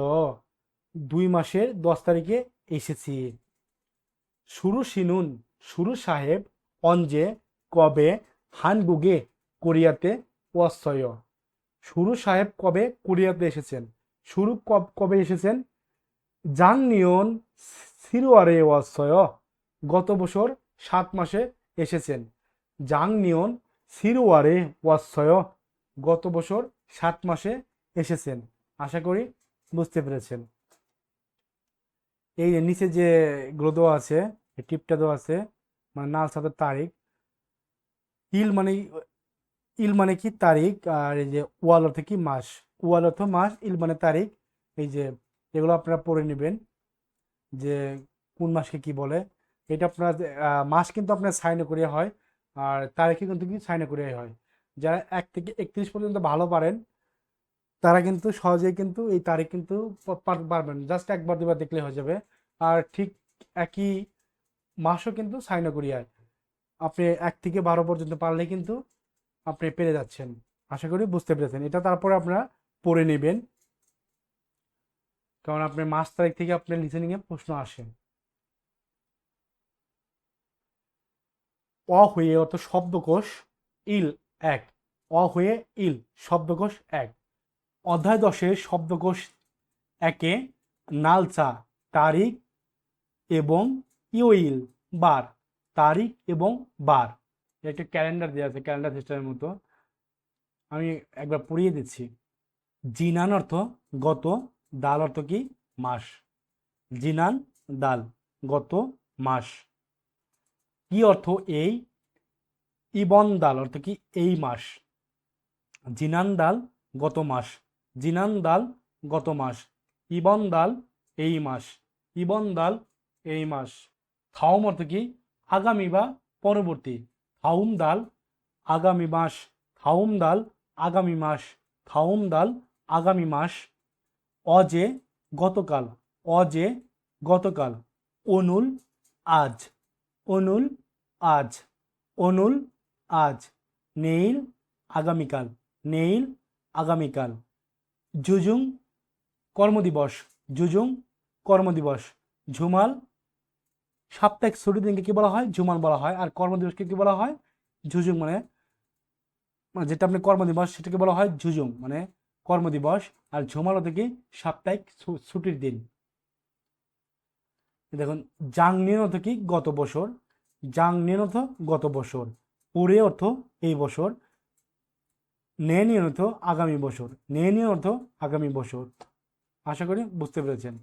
2 মাসের 10 তারিখে এসেছি। শুরু সিনুন শুরু সাহেব অঞ্জে কবে হানগুগে কোরিয়াতে ওয়াসয়। শুরু সাহেব কবে কোরিয়াতে এসেছেন? শুরু কবে এসেছেন? জাং নিয়ন সিরুয়ারে ওয়াসয় গত বছর 7 মাসে এসেছেন। জাং নিয়ন সিরুয়ারে ওয়াসয় গত বছর 7 মাসে এসেছেন। আশা করি বুঝতে পেরেছেন। এই যে নিচে যে গুলো দেওয়া আছে, টিপটা দেওয়া আছে, মানে নাল সাথে তারিখ। ইল মানে ইল মানে কি তারিখ, আর এই যে ওয়াল অর্থ কি মাস। ওয়াল অর্থ মাস, ইল মানে তারিখ। এই যে এগুলো আপনারা পড়ে নেবেন যে কোন মাসকে কি বলে। এটা আপনার মাস কিন্তু আপনার সাইনে করে হয়, আর তারিখে কিন্তু কি সাইনে করে হয়। যারা 1 থেকে 31 পর্যন্ত ভালো পারেন তারা কিন্তু সহজেই কিন্তু এই তারিখ কিন্তু পারবেন, জাস্ট একবার দুবার দেখলে হয়ে যাবে। আর ঠিক একই মাসও কিন্তু সাইনে করিয়ায় আপনি 1 থেকে 12 পর্যন্ত পারলে কিন্তু আপনি পেরে যাচ্ছেন। আশা করি বুঝতে পেরেছেন। এটা তারপরে আপনারা পড়ে নেবেন, কারণ আপনার মাস তারিখ থেকে আপনার লিসেনিংয়ে প্রশ্ন আসে। অ হয়ে অর্থ শব্দকোষ, ইল 1। অ হয়ে ইল শব্দকোষ 1। অধ্যায় 10 শব্দকোষ 1-এ নালচা তারিখ এবং ইউইল বার, তারিখ এবং বার। একটা ক্যালেন্ডার দেওয়া আছে, ক্যালেন্ডার সিস্টেমের মতো। আমি একবার পড়িয়ে দিচ্ছি। জিনান অর্থ গত, দাল অর্থ কি মাস। জিনান দাল গত মাস। কি অর্থ এই, ইবন দাল অর্থ কি এই মাস। জিনান দাল গত মাস, জিনান দাল গত মাস। ইবন দাল এই মাস, ইবন দাল এই মাস। থাউম অর্থ কি আগামী বা পরবর্তী। থাউম দাল আগামী মাস, থাউম দাল আগামী মাস, থাউম দাল আগামী মাস। অজে গতকাল, অজে গতকাল। অনুল আজ, অনুল আজ, অনুল আজ। নেইল আগামীকাল, নেইল আগামীকাল। জুজুং কর্মদিবস, জুজুং কর্মদিবস। ঝুমাল সাপ্তাহিক ছুটির দিনকে কি বলা হয়? ঝুমাল বলা হয়। আর কর্মদিবসকে কি বলা হয়? ঝুজুং। মানে যেটা আপনি কর্মদিবস সেটাকে বলা হয় ঝুজুং, মানে কর্মদিবস। আর ঝুমাল হতে কি সাপ্তাহিক ছুটির দিন। দেখুন, জাংনিয়ন অর্থ কি গত বছর, জাংনিয়ন অর্থ গত বছর। উড়ে অর্থ এই বছর। নেনিয়ন অর্থ আগামী বছর, নেনিয়ন অর্থ আগামী বছর। আশা করি বুঝতে পেরেছেন।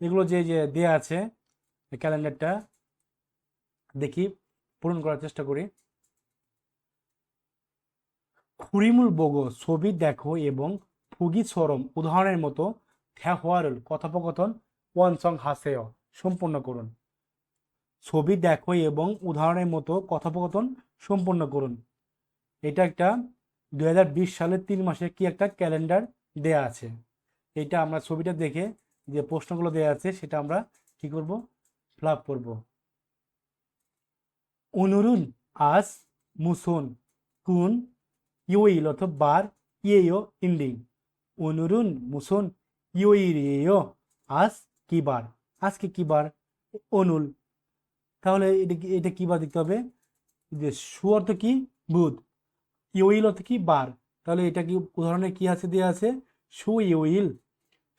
এগুলো যে যে দেয়া আছে ক্যালেন্ডারটা, দেখি পূরণ করার চেষ্টা করি। খুরিমুল বগো ছবি দেখো এবং ফুগি সরম উদাহরণের মতো থ্যাহওয়ারল কথোপকথন ওয়ানসং হাসেয় সম্পূর্ণ করুন। ছবি দেখো এবং উদাহরণের মতো কথোপকথন সম্পূর্ণ করুন। এটা একটা 2020 সালের 3 মাসে কি একটা ক্যালেন্ডার দেয়া আছে। এটা আমরা ছবিটা দেখে যে প্রশ্নগুলো দেয়া আছে সেটা আমরা কি করব? ফিল আপ করব। অনুরুন আজ মুসুন কুন ইউইল অর্থ বার, ইয়েও ইন্ডিং। অনুরুন মুসুন ইউইরিয়েও আজ কি বার, আজকে কি বার? অনুল। তাহলে এটা কি বার দেখতে হবে? যে সু অর্থ কি বুধ, ইউইল অর্থ কি বার। তাহলে এটা কি উদাহরণে কি আছে দেওয়া আছে? সু ইউইল,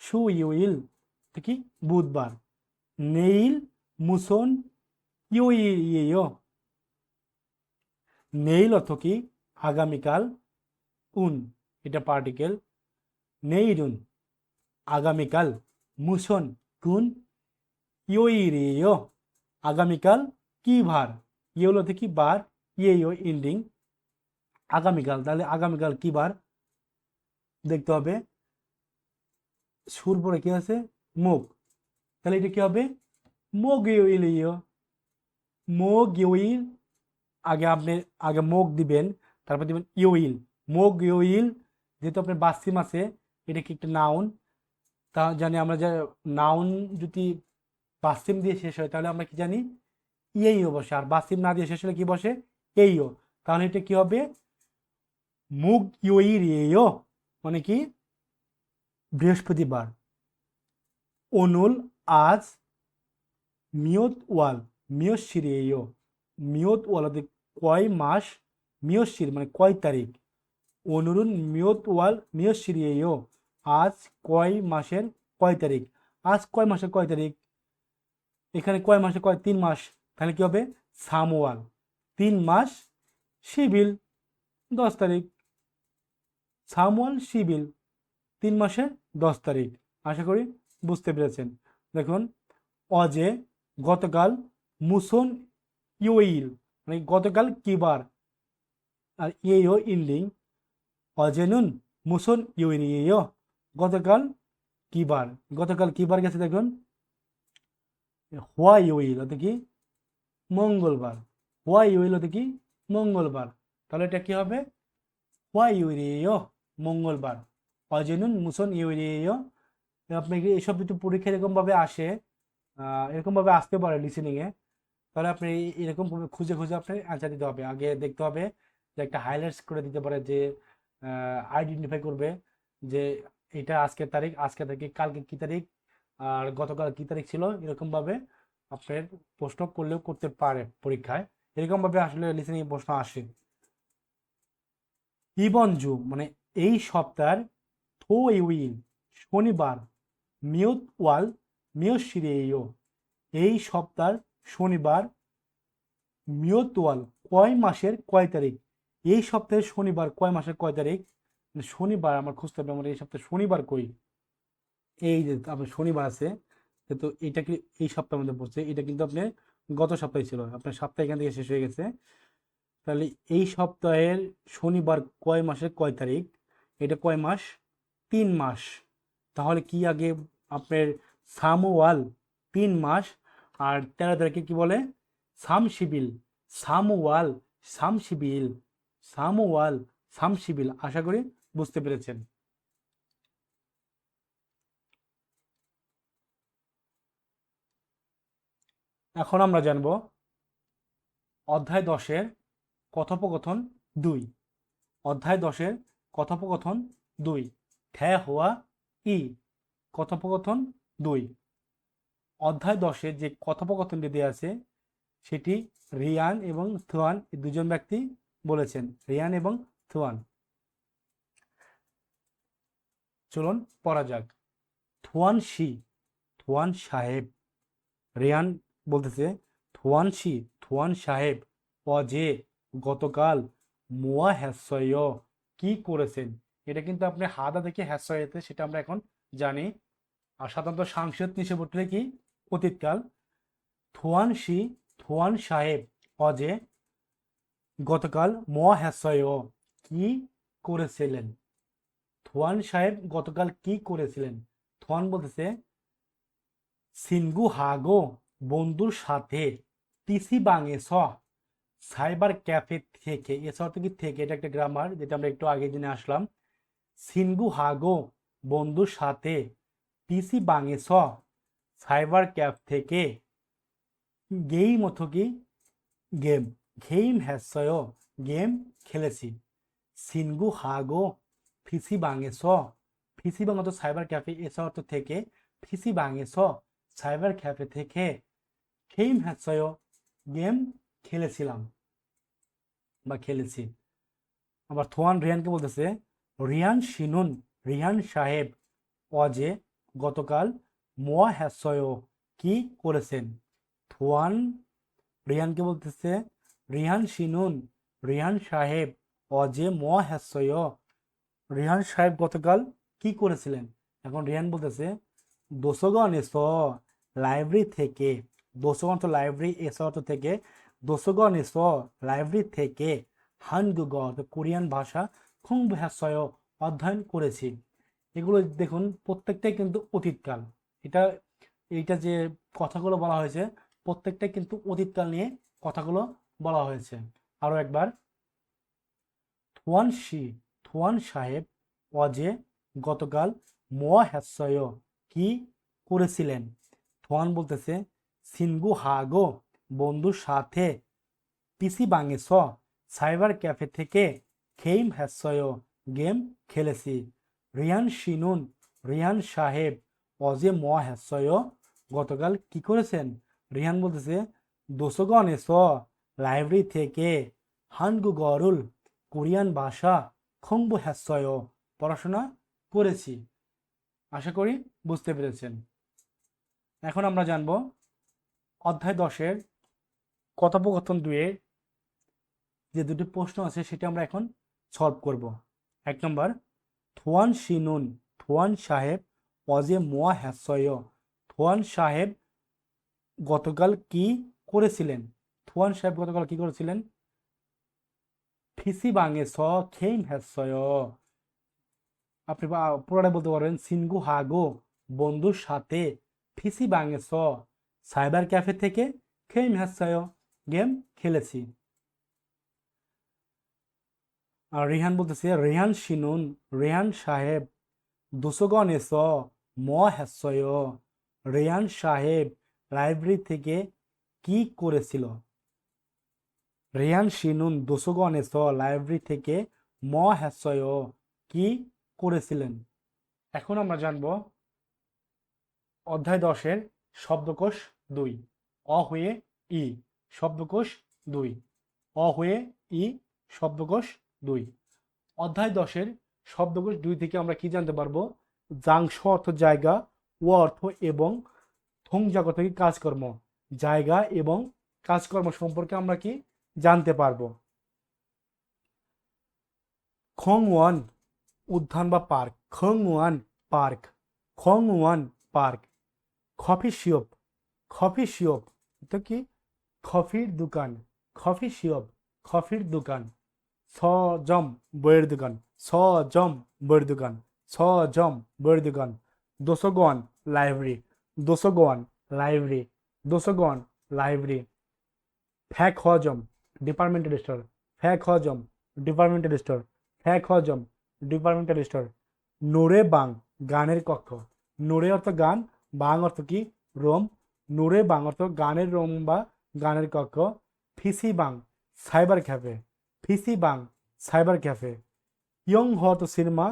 সু ইউইল কি বুধবার। নেইল মুসন ইউইয়েও, নেইল অর্থ কি আগামীকাল। উন এটা পার্টিকেল। নেইরুন আগামীকাল। মুসন কুন ইয়োইরিও আগামীকাল কি বার। ইয়েলো অর্থ কি বার, ইয়েও ইন্ডিং আগামীকাল। তাহলে আগামীকাল কি বার দেখতে হবে। সুর পরে কি আছে? মুখ। তাহলে এটা কি হবে? মোগ ইলিও, মোগ ইউইল। আগে আপনি আগে মোগ দিবেন, তারপর দিবেন ইউইল। মোগ ইউইল যেহেতু আপনার বাসিম আছে, এটা কি একটা নাউন। তা জানি আমরা যে নাউন যদি বাসিম দিয়ে শেষ হয় তাহলে আমরা কি জানি? ইয়েইও বসে। আর বাসিম না দিয়ে শেষ হলে কি বসে? এইও। তাহলে এটা কি হবে? মুগ ইউইরিয়েও, মানে কি বৃহস্পতিবার। অনুল আজ মিয়ত ওয়াল মিয়শিরেয়, মিয়ত ওয়াল কয় মাস, মিয়শির মানে কয় তারিখ, অনুরুন মিয়ত ওয়াল মিয়শিরেয় আজ কয় মাসের কয় তারিখ। আজ কয় মাসের কয় তারিখ, এখানে কয় মাসে কয় 3 মাস, তাহলে কি হবে সামওয়াল 3 মাস সিভিল 10 তারিখ, সামওয়াল সিভিল 3 মাসের 10 তারিখ। আশা করি বুঝতে পেরেছেন। দেখুন অজে গতকাল, মুসন ইউইল মানে গতকাল কিবার, আর ইয়েও ইল্ডিং অজেনুন মুসন ইউইনিয়েও গতকাল কিবার, গতকাল কিবার গেছে দেখুন হোয়া ইউইল অর্থাৎ কি মঙ্গলবার, হোয়া ইউইল অর্থাৎ কি মঙ্গলবার, তাহলে এটা কি হবে হোয়া ইউরিয়েও মঙ্গলবার, অজেনুন মুসন ইউরিয়েও। আপনাকে এসব কিছু পরীক্ষা এরকমভাবে আসে, এরকমভাবে আসতে পারে লিসেনিংয়ে, তাহলে আপনি এরকম খুঁজে খুঁজে আপনার অ্যান্সার দিতে হবে। আগে দেখতে হবে যে একটা হাইলাইটস করে দিতে পারে, যে আইডেন্টিফাই করবে যে এটা আজকের তারিখ, আজকে থেকে কালকে কি তারিখ, আর গতকাল কি তারিখ ছিল, এরকমভাবে আপনার প্রশ্ন করলেও করতে পারে পরীক্ষায়, এরকমভাবে আসলে লিসেনিং প্রশ্ন আসে। ইবনজু মানে এই সপ্তাহের, থো ইউইল শনিবার, মিউত ওয়াল মিয়শিরেয় এই সপ্তাহের শনিবার, মিয়তওয়াল কয় মাসের কয় তারিখ, এই সপ্তাহের শনিবার কয় মাসের কয় তারিখ, শনিবার আমার খুঁজতে হবে, আমার এই সপ্তাহে শনিবার কই, এই যে আপনার শনিবার আছে, তো এটা কি এই সপ্তাহের মধ্যে পড়ছে, এটা কিন্তু আপনার গত সপ্তাহে ছিল, আপনার সপ্তাহ এখান থেকে শেষ হয়ে গেছে। তাহলে এই সপ্তাহের শনিবার কয় মাসের কয় তারিখ, এটা কয় মাস 3 মাস, তাহলে কি আগে আপনার সামওয়াল 3 মাস, আর 13 তারিখে কি বলে সামশিবিল, সামওয়াল সামশিবিল, সামওয়াল সামশিবিল। আশা করি বুঝতে পেরেছেন। এখন আমরা জানব অধ্যায় 10-এর কথোপকথন 2। অধ্যায় 10-এর কথোপকথন 2 ঠ্যা হওয়া ই, কথোপকথন 2। অধ্যায় 10-এর যে কথোপকথনটি দেওয়া আছে সেটি রিয়ান এবং থুয়ান এই দুজন ব্যক্তি বলেছেন, রিয়ান এবং থুয়ান। চলুন পড়া যাক। থুয়ান শি, থুয়ান সাহেব, রিয়ান বলতেছে থুয়ান শি, থুয়ান সাহেব অজে গতকাল মোয়া হ্যাসয় কি করেছেন। এটা কিন্তু আপনি হাদা থেকে হ্যাসয়েতে, সেটা আমরা এখন জানি। আর সাধারণত সাংসদ নিষে পড়লে কি অতীতকাল। থুয়ান শি, থুয়ান সাহেব অজে গতকাল মোয়া হ্যাসয় কি করেছিলেন। থুয়ান সাহেব গতকাল কি করেছিলেন। থুয়ান বলতেছে সিনগু হাগো বন্ধুর সাথে পিসি বাঙে স সাইবার ক্যাফে থেকে, এ অর্থ কি থেকে, এটা একটা গ্রামার যেটা আমরা একটু আগে জেনে আসলাম। সিনগু হাগো বন্ধুর সাথে পিসি বাঙে স সাইবার ক্যাফ থেকে গেম অর্থ কি গেম, গেম হ্যাসয় গেম খেলেছি। সিনগু হাগো ফিসি বাঙে স, ফিসি বাং অর্থ সাইবার ক্যাফে, এস অর্থ থেকে, ফিসি বাঙে স সাইবার ক্যাফে থেকে, গেম হ্যাসয় গেম খেলেছিলাম বা খেলেছি। আবার থোয়ান রিয়ানকে বলতেছে রিয়ান শিনুন, রিয়ান সাহেব অজে গতকাল মোয়া হ্যাসয় কি করেছেন। থোয়ান রিয়ানকে বলতেছে রিহান শিনুন, রিহান সাহেব অজে মোয়া হ্যাসয়, রিহান সাহেব গতকাল কি করেছিলেন। এখন রিহান বলতেছে দোসগণ এস লাইব্রেরি থেকে, দোসগণ তো লাইব্রেরি, এস অর্থ থেকে, দোসগণ এস লাইব্রেরি থেকে হানগুগ কোরিয়ান ভাষা খুং হ্যাসয় অধ্যয়ন করেছি। এগুলো দেখুন প্রত্যেকটাই কিন্তু অতীতকাল। এটা এইটা যে কথাগুলো বলা হয়েছে প্রত্যেকটাই কিন্তু অতীতকাল নিয়ে কথাগুলো বলা হয়েছে। আরো একবার, থুয়ান শি, থুয়ান সাহেব অজে গতকাল মোয়া হ্যাসয় কি করেছিলেন। থুয়ান বলতেছে সিনগু হাগো বন্ধুর সাথে পিসি বাঙে স সাইবার ক্যাফে থেকে খেইম হ্যাসয় গেম খেলেছি। রিয়ান শিনুন, রিয়ান সাহেব অজে মহাশয় গতকাল কি করেছেন? রিহান বলতেছে দোসগণ এসো লাইব্রেরি থেকে হানগুগরুল কোরিয়ান ভাষা খংবু হ্যাসয় পড়াশোনা করেছি। আশা করি বুঝতে পেরেছেন। এখন আমরা জানব অধ্যায় 10-এর কথোপকথন 2-এ যে দুটি প্রশ্ন আছে সেটা আমরা এখন সলভ করব। 1 নম্বর, থোয়ান শিনুন, থোয়ান সাহেব অজে মোয়া হ্যাসয়, থোয়ান সাহেব গতকাল কি করেছিলেন? থোয়ান সাহেব গতকাল কি করেছিলেন? ফিসি বাঙে স খেইম হ্যাসয়, আপনি পুরোটা বলতে পারবেন সিনগু হাগো বন্ধুর সাথে, ফিসি বাঙে স সাইবার ক্যাফে থেকে, খেইম হ্যাসয় গেম খেলেছি। আর রিহান বলতেছে রেহান শিনুন, রেহান সাহেব দোসগণ এস ম হ্যাসয়, রেহান সাহেব লাইব্রেরি থেকে কি করেছিল? রেহান শিনুন দোসগণ এস লাইব্রেরি থেকে ম হ্যাসয় কি করেছিলেন। এখন আমরা জানব অধ্যায় 10-এর শব্দকোষ 2, অ হয়ে ই, শব্দকোষ 2, অ হয়ে ই, শব্দকোষ 2। অধ্যায় 10-এর শব্দকোষ 2 থেকে আমরা কি জানতে পারবো? জাংশ অর্থ জায়গা, ও অর্থ এবং, থংজাগ অর্থ কি কাজকর্ম, জায়গা এবং কাজকর্ম সম্পর্কে আমরা কি জানতে পারবো। খংওয়ান উদ্যান বা park, Khongwan park, Khongwan park. Coffee shop, coffee shop তো কি কফির দোকান, কফি শপ কফির দোকান। সজম বইয়ের দোকান, সজম বইয়ের দোকান, সজম বইয়ের দোকান। দোসগণ লাইব্রেরি, দোসগণ লাইব্রেরি, দোসগণ লাইব্রেরি। ফ্যাক হজম ডিপার্টমেন্টাল স্টোর, ফ্যাক হজম ডিপার্টমেন্টাল স্টোর, ফ্যাক হজম ডিপার্টমেন্টাল স্টোর। নোরে বাং গানের কক্ষ, নোরে অর্থ গান, বাং অর্থ কি রোম, নোরে বাং অর্থ গানের রোম বা গানের কক্ষ। ফিসি বাং সাইবার ক্যাফে, ফিসি বাং সাইবার ক্যাফে। ইয়ং হ তো সিনেমা,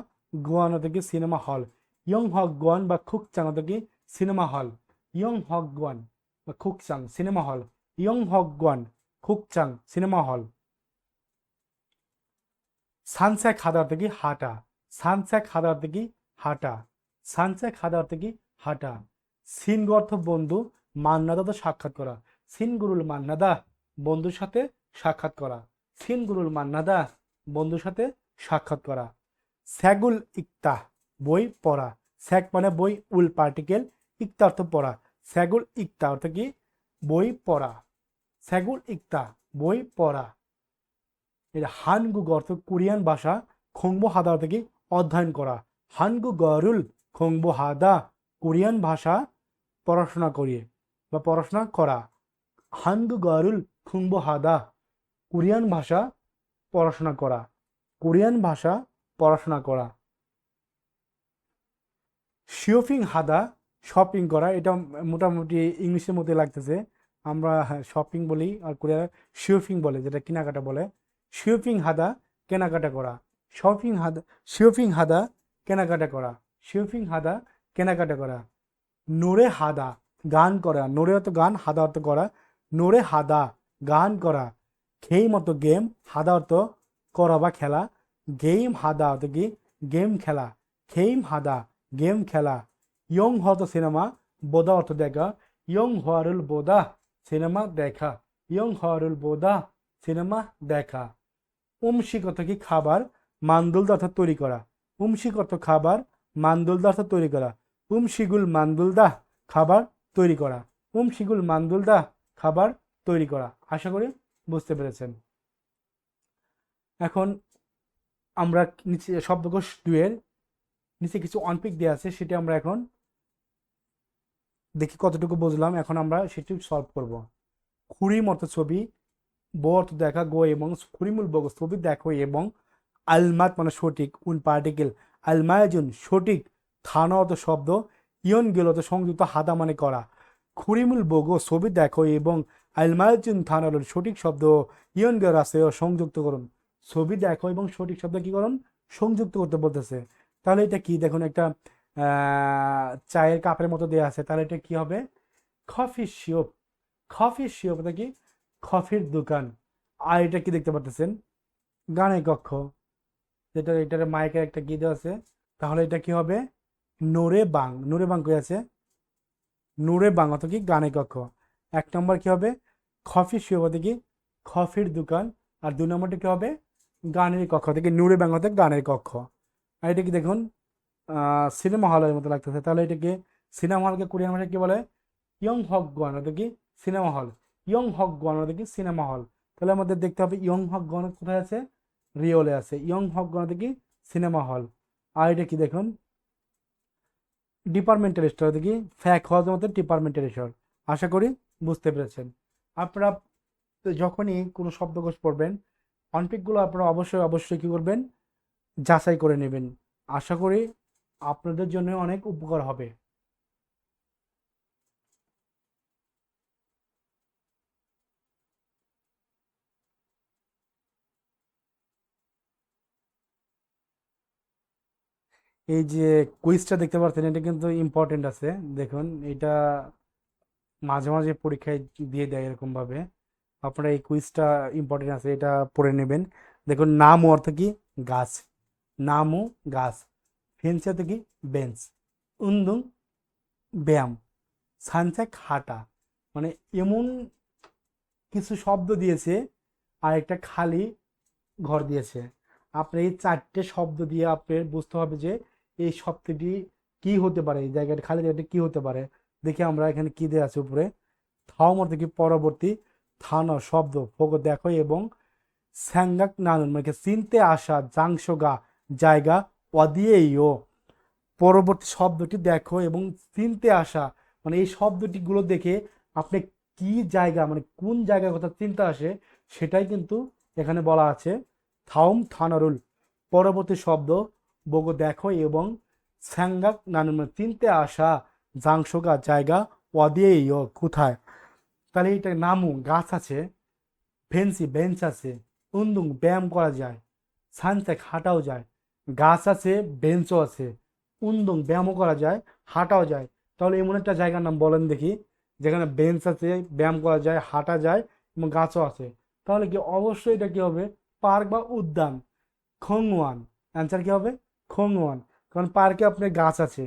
গোয়ান অর্থ কি সিনেমা হল, ইয়ং হক গোয়ান বা খুকচাং অর্থ কি সিনেমা হল, ইয়ং হক গোয়ান বা খুকচাং সিনেমা হল, ইয়ং হক গোয়ান খুকচাং সিনেমা হল। সানসেক হাদা অর্থ কি হাঁটা, সানসেক হাদা অর্থ কি হাঁটা, সানসেক হাদা অর্থ কি হাঁটা। সিনগু অর্থ বন্ধু, মান্নাদা তো সাক্ষাৎ করা, সিনগুরুল মান্নাদা বন্ধুর সাথে সাক্ষাৎ করা, সিনগুরুল মান্নাদা বন্ধুর সাথে সাক্ষাৎ করা। স্যাগুল ইকতা বই পড়া, স্যাক মানে বই, উল পার্টিকেল, ইকতা অর্থ পড়া, স্যাগুল ইকতা অর্থ কি বই পড়া, স্যাগুল ইকতা বই পড়া। এটা হানগুগ অর্থ কোরিয়ান ভাষা, খংবো হাদা অর্থ কি অধ্যয়ন করা, হানগুগরুল খংবো হাদা কোরিয়ান ভাষা পড়াশোনা করিয়ে বা পড়াশোনা করা, হানগুগরুল খংবো হাদা কোরিয়ান ভাষা পড়াশোনা করা, কোরিয়ান ভাষা পড়াশোনা করা। শিওফিং হাদা শপিং করা, এটা মোটামুটি ইংলিশের মধ্যে লাগতেছে, আমরা শপিং বলি আর কোরিয়া শিওফিং বলে, যেটা কেনাকাটা বলে। শিওফিং হাদা কেনাকাটা করা, শপিং হাদা, শিওফিং হাদা কেনাকাটা করা, শিওফিং হাদা কেনাকাটা করা। নোরে হাদা গান করা, নোরে অর্থ গান, হাদা অর্থ করা, নোরে হাদা গান করা। খেই মতো গেম, হাদা অর্থ করা বা খেলা, গেম হাদা অর্থ কি গেম খেলা, খেইম হাদা গেম খেলা। ইয়ং হত সিনেমা, বোদা অর্থ দেখা, ইয়ং হওয়ারুল বোদা সিনেমা দেখা, ইয়ং হওয়ারুল বোদা সিনেমা দেখা। উমশিক অর্থ কি খাবার, মান্দুলদা অর্থ তৈরি করা, উমশিক অর্থ খাবার, মান্দুলদা অর্থ তৈরি করা। উমশিগুল মান্দুলদা খাবার তৈরি করা, উমশিগুল মান্দুলদা খাবার তৈরি করা। আশা করি বুঝতে পেরেছেন। এখন আমরা নিচে শব্দকোষ 2-এর নিচে কিছু অনপিক দেওয়া আছে, সেটা আমরা এখন দেখি কতটুকু বুঝলাম। এখন আমরা সেটি সলভ করব। খুঁড়ি মতো ছবি, বো অর্থ দেখা, গো এবং খুঁড়িমূল বগ ছবি দেখো এবং, আলমাত মানে সঠিক, উন পার্টিকেল, আলমায়াজুন সঠিক, থানা অর্থ শব্দ, ইয়ন গেল অর্থ সংযুক্ত, হাদা মানে করা। খুঁড়িমূল বগ ছবি দেখো এবং আলমায়াজুন থানা হল সঠিক শব্দ, ইয়ন গেল আছে সংযুক্ত করুন। ছবি দেখো এবং সঠিক শব্দ কি করুন সংযুক্ত করতে বলতেছে। তাহলে এটা কি দেখুন, একটা চায়ের কাপের মতো দেওয়া আছে, তাহলে এটা কি হবে? Coffee shop. কফি শপ এটা কি? কফির দোকান। আর এটা কি দেখতে পাচ্ছেন? গানের কক্ষ, যেটা এটার মাইকের একটা কি দেওয়া আছে, তাহলে এটা কি হবে? নোরে বাং। নোরে বাং কই আছে? নূরে বাং অত কি? গানের কক্ষ। এক নম্বর কি হবে? কফি শপ হতে কি? কফির দোকান। আর দুই নম্বরটা কি হবে? গানের কক্ষ থেকে নূরে বাং হতে গানের কক্ষ। আর এটা কি দেখুন, সিনেমা হলের মতো লাগতেছে, তাহলে এটাকে সিনেমা হলকে কোরিয়ান ভাষায় কি বলে? ইয়ং হক গন ওটা কি? Cinema hall. ইয়ং হক গন ওটা কি? Cinema hall. তাহলে আমাদের দেখতে হবে ইয়ং হক গন কোথায় আছে? রিওলে আছে। ইয়ং হক গন কি? Cinema hall. আর এটা কি দেখুন, ডিপার্টমেন্টাল স্টোর দেখি, ফ্যাক হওয়ার মতো ডিপার্টমেন্টাল স্টোর। আশা করি বুঝতে পেরেছেন। আপনারা যখনই কোনো শব্দকোষ পড়বেন, অনপিকগুলো আপনারা অবশ্যই অবশ্যই কী করবেন? যাচাই করে নেবেন। আশা করি আপনাদের জন্য অনেক উপকার হবে। এই যে কুইজটা দেখতে পাচ্ছেন, এটা কিন্তু ইম্পর্টেন্ট আছে। দেখুন, এটা মাঝে মাঝে পরীক্ষায় দিয়ে দেয় এরকমভাবে। আপনারা এই কুইজটা ইম্পর্টেন্ট আছে, এটা পড়ে নেবেন। দেখুন, নাম অর্থ কি? গাছ। নামও গাছ। ফেন্স অর্থ কি? বেঞ্চ। উন্দুং ব্যায়াম। সানচাক হাঁটা। মানে এমন কিছু শব্দ দিয়েছে আর একটা খালি ঘর দিয়েছে। আপনি এই চারটে শব্দ দিয়ে আপনার বুঝতে হবে যে এই শব্দটি কি হতে পারে, এই জায়গাটা খালি জায়গাটা কি হতে পারে। দেখি আমরা এখানে কি দেওয়া আছে উপরে। থাও অর্থ কি? পরবর্তী। থানো শব্দ ফোক দেখো এবং স্যাঙ্গাক নানুন মানে চিনতে আসা, জাংশগা জায়গা, অদিয়েইও পরবর্তী শব্দটি দেখো এবং চিনতে আসা, মানে এই শব্দটি গুলো দেখে আপনি কি জায়গা মানে কোন জায়গার কথা চিন্তা আসে সেটাই কিন্তু এখানে বলা আছে। থাউম থানারুল পরবর্তী শব্দ বগো দেখো এবং স্যাঙ্গাক নানুন মানে চিনতে আসা, জাংশগা জায়গা, অদিয়েইও কোথায়। তাহলে এটা নামু গাছ আছে, ফেন্সি বেঞ্চ আছে, উন্দুং ব্যায়াম করা যায়, সানসেক হাঁটাও যায়, গাছ আছে, বেঞ্চও আছে, উন্দুং ব্যায়ামও করা যায়, হাঁটাও যায়। তাহলে এমন একটা জায়গার নাম বলেন দেখি যেখানে বেঞ্চ আছে, ব্যায়াম করা যায়, হাঁটা যায় এবং গাছও আছে। তাহলে কি অবশ্যই এটা কি হবে? পার্ক বা উদ্যান। খংওয়ান। অ্যান্সার কি হবে? খংওয়ান। কারণ পার্কে আপনার গাছ আছে,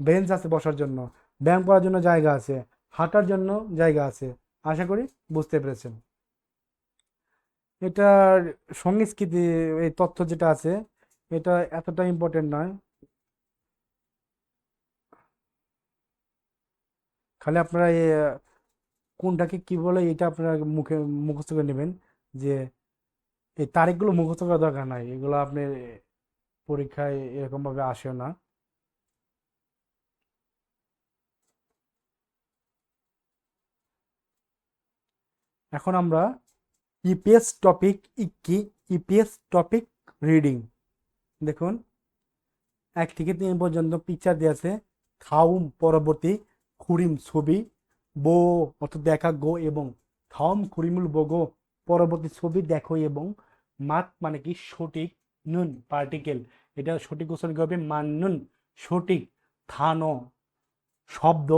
বেঞ্চ আছে বসার জন্য, ব্যায়াম করার জন্য জায়গা আছে, হাঁটার জন্য জায়গা আছে। আশা করি বুঝতে পেরেছেন। এটার সংস্কৃতি, এই তথ্য যেটা আছে এটা এতটা ইম্পর্টেন্ট নয়। খালি আপনারা কোনটাকে কি বলে এটা আপনারা মুখে মুখস্থ করে নেবেন। যে এই তারিখগুলো মুখস্থ করার দরকার নাই, এগুলো আপনি পরীক্ষায় এরকম ভাবে আসেও না। এখন আমরা ইপিএস টপিক কি, ইপিএস টপিক রিডিং। দেখুন, 1 থেকে 3 পর্যন্ত পিকচার দিয়ে আছে। থাউম পরবর্তী, খুরিম ছবি, বো অর্থ দেখা গো এবং থাউম খুরিমুল বগো পরবর্তী ছবি দেখো এবং মাত মানে কি? সঠিক। নুন পার্টিকেল, এটা সঠিক উচ্চারণ কি হবে? মান নুন সঠিক। থানো শব্দ,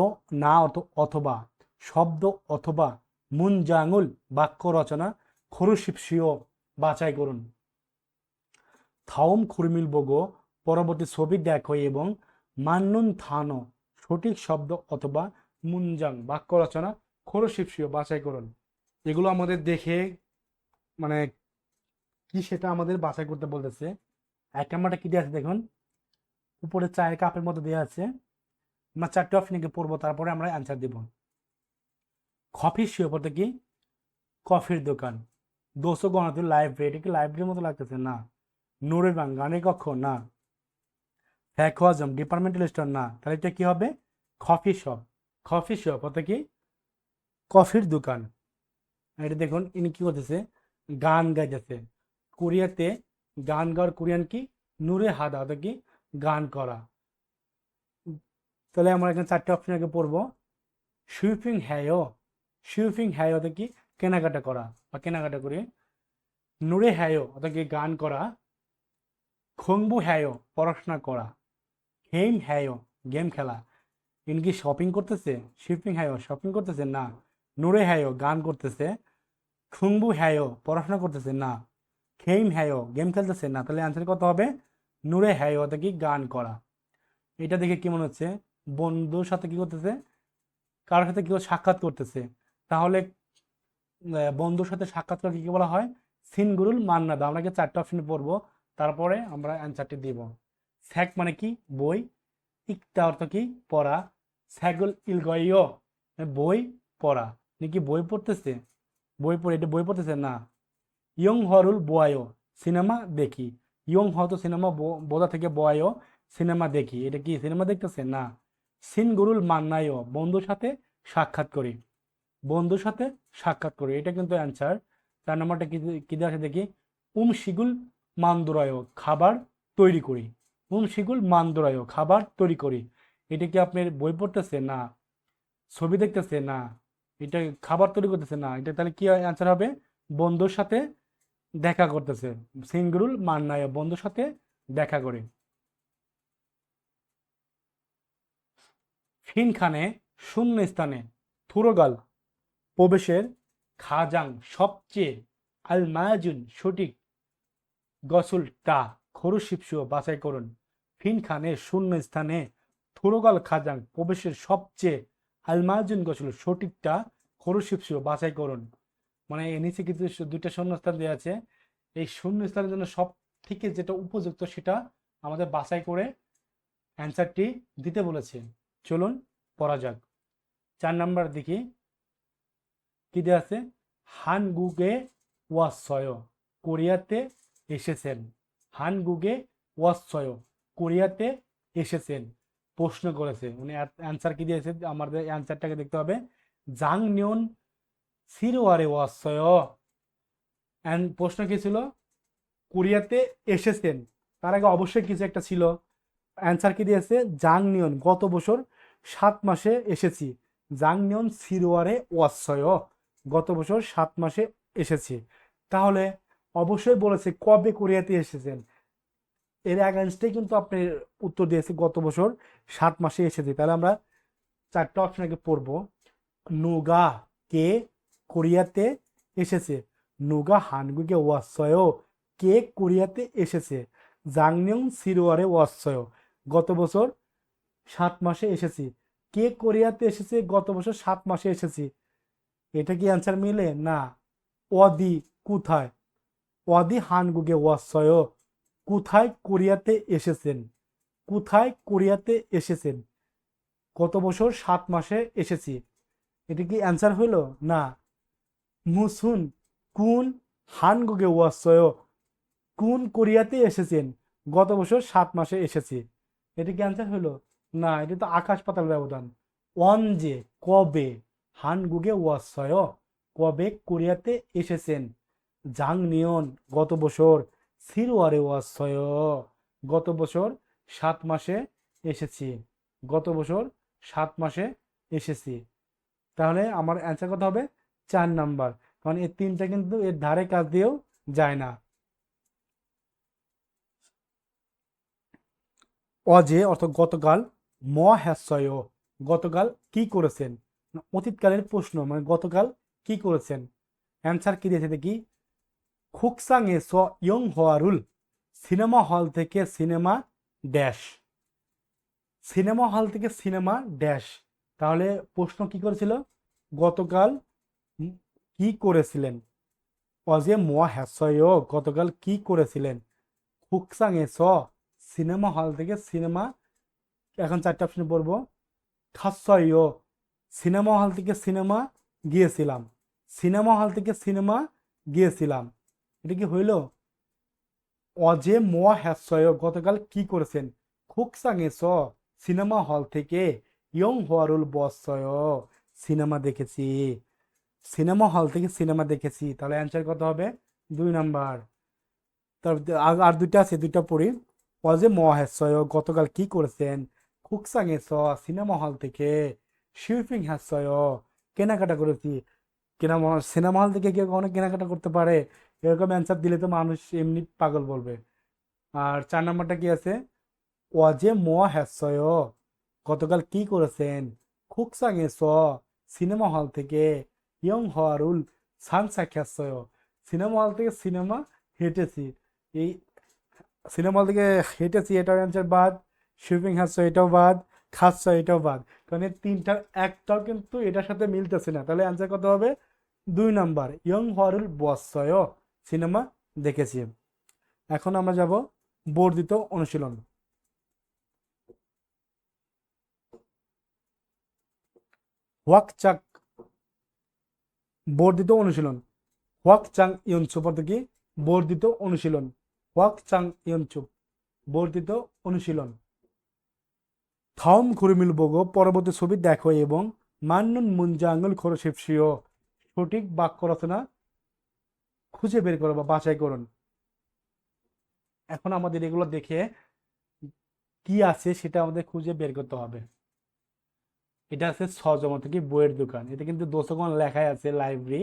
না অর্থ অথবা, শব্দ অথবা মুনজাঙুল বাক্য রচনা, খরুশিপসিও বাছাই করুন। থাওম খুরমিল বগো পরবর্তী ছবি দেখো এবং মান্নুন থানো সঠিক শব্দ অথবা মুনজাং বাক্য রচনা, খরশিপসিও বাছাই করুন। এগুলো আমাদের দেখে মানে কি সেটা আমাদের বাছাই করতে বলতেছে। 1 নম্বরটা কি দিয়ে আছে দেখুন, উপরে চায়ের কাপের মতো দেওয়া আছে। আমরা 4টে অপশনকে পড়বো, তারপরে আমরা অ্যান্সার দিব। কফি শপ বলতে কি? কফির দোকান। দোষো গণাতে লাইব্রেরি, এটা কি লাইব্রেরির মতো লাগতেছে? না। নোরের বাং গানের কক্ষ? না। ফ্যাকওয়াজম ডিপার্টমেন্টাল স্টোর? না। তাহলে এটা কি হবে? Coffee shop. কফি শপ অর্থাৎ কি? কফির দোকান। এটা দেখুন, ইনি কি করতেছে? গান গাইতেছে। কোরিয়াতে গান গাওয়ার কোরিয়ান কি? নূরে হাদা অর্থাৎ কি? গান করা। তাহলে আমরা এখানে 4টে অপশন আগে পড়বো। সুইপিং হ্যায়ো। সুইপিং হ্যায়ো অর্থাৎ কি? কেনাকাটা করা বা কেনাকাটা করে। নূরে হ্যায়ো অর্থাৎ কি? গান করা। খংবু হ্যায়ো পড়াশোনা করা। হেইম হ্যায়ো গেম খেলা। ইনি কি শপিং করতেছে? শিপিং হ্যায়ো শপিং করতেছে না। নুরে হ্যায়ো গান করতেছে। খুংবু হ্যায়ো পড়াশোনা করতেছে না। খেইম হ্যায়ো গেম খেলতেছে না। তাহলে অ্যান্সার কত হবে? নুরে হ্যায়ো অর্থাৎ কি গান করা। এটা দেখে কি মনে হচ্ছে? বন্ধুর সাথে কি করতেছে? কারোর সাথে কেউ সাক্ষাৎ করতেছে। তাহলে বন্ধুর সাথে সাক্ষাৎ করে কি বলা হয়? সিনগুরুল মান্নাদা। আমরা কি চারটে অপশনে পড়বো, তারপরে আমরা অ্যান্সারটি দিব। স্যাক মানে কি? বই। ইকটা অর্থ কি? পড়া। স্যাগুল ইলগয়ও বই পড়া। নাকি বই পড়তেছে? বই পড়ে এটা বই পড়তেছে না। ইয়ং হরুল বোয়ায়ও সিনেমা দেখি। ইয়ং হ তো সিনেমা বোঝা থেকে বয়ায়ও সিনেমা দেখি। এটা কি সিনেমা দেখতেছে? না। সিনগুরুল মান্নায়ও বন্ধুর সাথে সাক্ষাৎ করি। বন্ধুর সাথে সাক্ষাৎ করি, এটা কিন্তু অ্যান্সার। 4 নম্বরটা কি কি দেওয়া আছে দেখি। শিগুল মান্দুরায় খাবার তৈরি করি। শিগুল মান্দুরায় খাবার তৈরি করি। এটা কি আপনার বই পড়তেছে? না। ছবি দেখতেছে? না। এটা খাবার তৈরি করতেছে? না। এটা তাহলে কি অ্যান্সার হবে? বন্ধুর সাথে দেখা করতেছে। সিঙ্গুরুল মান্নায় বন্ধুর সাথে দেখা করে। ফিনখানে শূন্য স্থানে থুরোগাল প্রবেশের খাজাং সবচেয়ে আল মায়াজুন সঠিক গসুল টা খরুশিপসু বাছাই করুন। ফিনখানে শূন্য স্থানে থুরোগাল খাজাং প্রবেশের সবচেয়ে আল মায়াজুন গসুল সঠিকটা খরুশিপসু বাছাই করুন। মানে এর নিচে কিন্তু দুইটা শূন্যস্থান দেওয়া আছে। এই শূন্যস্থানের জন্য সব থেকে যেটা উপযুক্ত সেটা আমাদের বাছাই করে অ্যান্সারটি দিতে বলেছে। চলুন পড়া যাক। 4 নাম্বার দেখি কি দেওয়া আছে। হানগুগে ওয়াসয় কোরিয়াতে এসেছেন। হানগুগে ওয়াসয় কোরিয়াতে এসেছেন প্রশ্ন করেছে। উনি অ্যান্সার কি দিয়েছে? আমাদের অ্যান্সারটাকে দেখতে হবে। জাং নিয়ন সিরোয়ারে ওয়াসয়। প্রশ্ন কি ছিল? কোরিয়াতে এসেছেন, তার আগে অবশ্যই কিছু একটা ছিল। অ্যান্সার কি দিয়েছে? জাং নিয়ন গত বছর 7 মাসে এসেছি। জাং নিয়ন সিরোয়ারে ওয়াসয় গত বছর 7 মাসে এসেছি। তাহলে অবশ্যই বলেছে কবে কোরিয়াতে এসেছেন। এর অ্যাগেনস্টেই কিন্তু আপনি উত্তর দিয়েছে গত বছর 7 মাসে এসেছি। তাহলে আমরা 4টা অপশন আগে পড়বো। নুগা কে কোরিয়াতে এসেছে। নুগা হানগুগে ওয়াসয় কে কোরিয়াতে এসেছে। জাংনিয়ং সিরোয়ারে ওয়াসয় গত বছর 7 মাসে এসেছি। কে কোরিয়াতে এসেছে গত বছর 7 মাসে এসেছি। এটা কি অ্যান্সার মিলে? না। অদি কোথায়? অদি হানগুগে ওয়াসয় কোথায় কোরিয়াতে এসেছেন। কোথায় কোরিয়াতে এসেছেন গত বছর 7 মাসে এসেছি। এটা কি অ্যান্সার হইল? না। মুসুন কোন হানগুগে ওয়াসয় কোন কোরিয়াতে এসেছেন গত বছর 7 মাসে এসেছি। এটা কি অ্যান্সার হলো? না। এটা তো আকাশ পাতাল ব্যবধান। অনজে কবে হানগুগে ওয়াসয় কবে কোরিয়াতে এসেছেন। জাং নিয়ন গত বছর সিরওয়ারে ওয়াসয় গত বছর 7 মাসে এসেছি। গত বছর 7 মাসে এসেছি। তাহলে আমার অ্যান্সার কত হবে? 4 নাম্বার। কারণ এই তিনটা কিন্তু এর ধারে কাজ দিয়েও যায় না। অজে অর্থ গতকাল। ম হ্যাসয় গতকাল কি করেছেন। অতীতকালের প্রশ্ন, মানে গতকাল কি করেছেন। অ্যান্সার কি দিয়েছে দেখি। খুকসাংয়ে স ইয়ং হোয়ারুল সিনেমা হল থেকে সিনেমা ড্যাশ। সিনেমা হল থেকে সিনেমা ড্যাশ। তাহলে প্রশ্ন কি করেছিল? গতকাল কি করেছিলেন। অজে ম হ্যাসয় গতকাল কি করেছিলেন। খুকসাংয়ে স সিনেমা হল থেকে সিনেমা। এখন 4টা অপশন পড়বো। খাসয় সিনেমা হল থেকে সিনেমা গিয়েছিলাম। সিনেমা হল থেকে সিনেমা গিয়েছিলাম। এটা কি হইল? অজে ম হ্যাসয় গতকাল কি করেছেন। খুকসাংয়ে স সিনেমা হল থেকে ইয়ং হোয়ারুল বসয় সিনেমা দেখেছি। সিনেমা হল থেকে সিনেমা দেখেছি। তাহলে অ্যান্সার কত হবে? 2 নাম্বার। তার আর দুইটা আছে, দুইটা পড়ি। অজে ম হ্যাসয় গতকাল কি করেছেন। খুকসাংয়ে স সিনেমা হল থেকে। শিউপিং হ্যাসয় কেনাকাটা করেছি। সিনেমা হল থেকে কেউ অনেক কেনাকাটা করতে পারে? এরকম অ্যান্সার দিলে তো মানুষ এমনি পাগল বলবে। আর 4 নাম্বারটা কি আছে? অজে মোয়া হ্যাসয়, গতকাল কি করেছেন? খুকসাঙেস, সিনেমা হল থেকে। ইয়ং হওয়ারুল সানসাক হ্যাসয়, সিনেমা হল থেকে সিনেমা হেঁটেছি। এই সিনেমা হল থেকে হেঁটেছি এটার অ্যান্সার বাদ, শিপিং হ্যাসয় এটাও বাদ, খাচ্ছয় এটাও বাদ, কারণ এই তিনটার একটাও কিন্তু এটার সাথে মিলতেছে না। তাহলে অ্যান্সার কত হবে? 2 নাম্বার, ইয়ং হওয়ারুল বসয়, সিনেমা দেখেছি। এখন আমরা যাব বর্ধিত অনুশীলন। হোয়াক চাক, বর্ধিত অনুশীলন। হোয়াক চাং ইয়নচুপ অর্থ কি? বর্ধিত অনুশীলন। হোয়াক চাং ইয়নচুপ, বর্ধিত অনুশীলন। থাউম খুরমিল বগো, পরবর্তী ছবি দেখো এবং মান্নুন মুনজাঙ্গল খরশিপসিও, সঠিক বাক্য রচনা খুঁজে বের করো বা বাছাই করুন। এখন আমাদের এগুলো দেখে কি আছে সেটা আমাদের খুঁজে বের করতে হবে। এটা আছে সহজম থেকে বইয়ের দোকান, এটা কিন্তু দোষগণ লেখাই আছে লাইব্রেরি,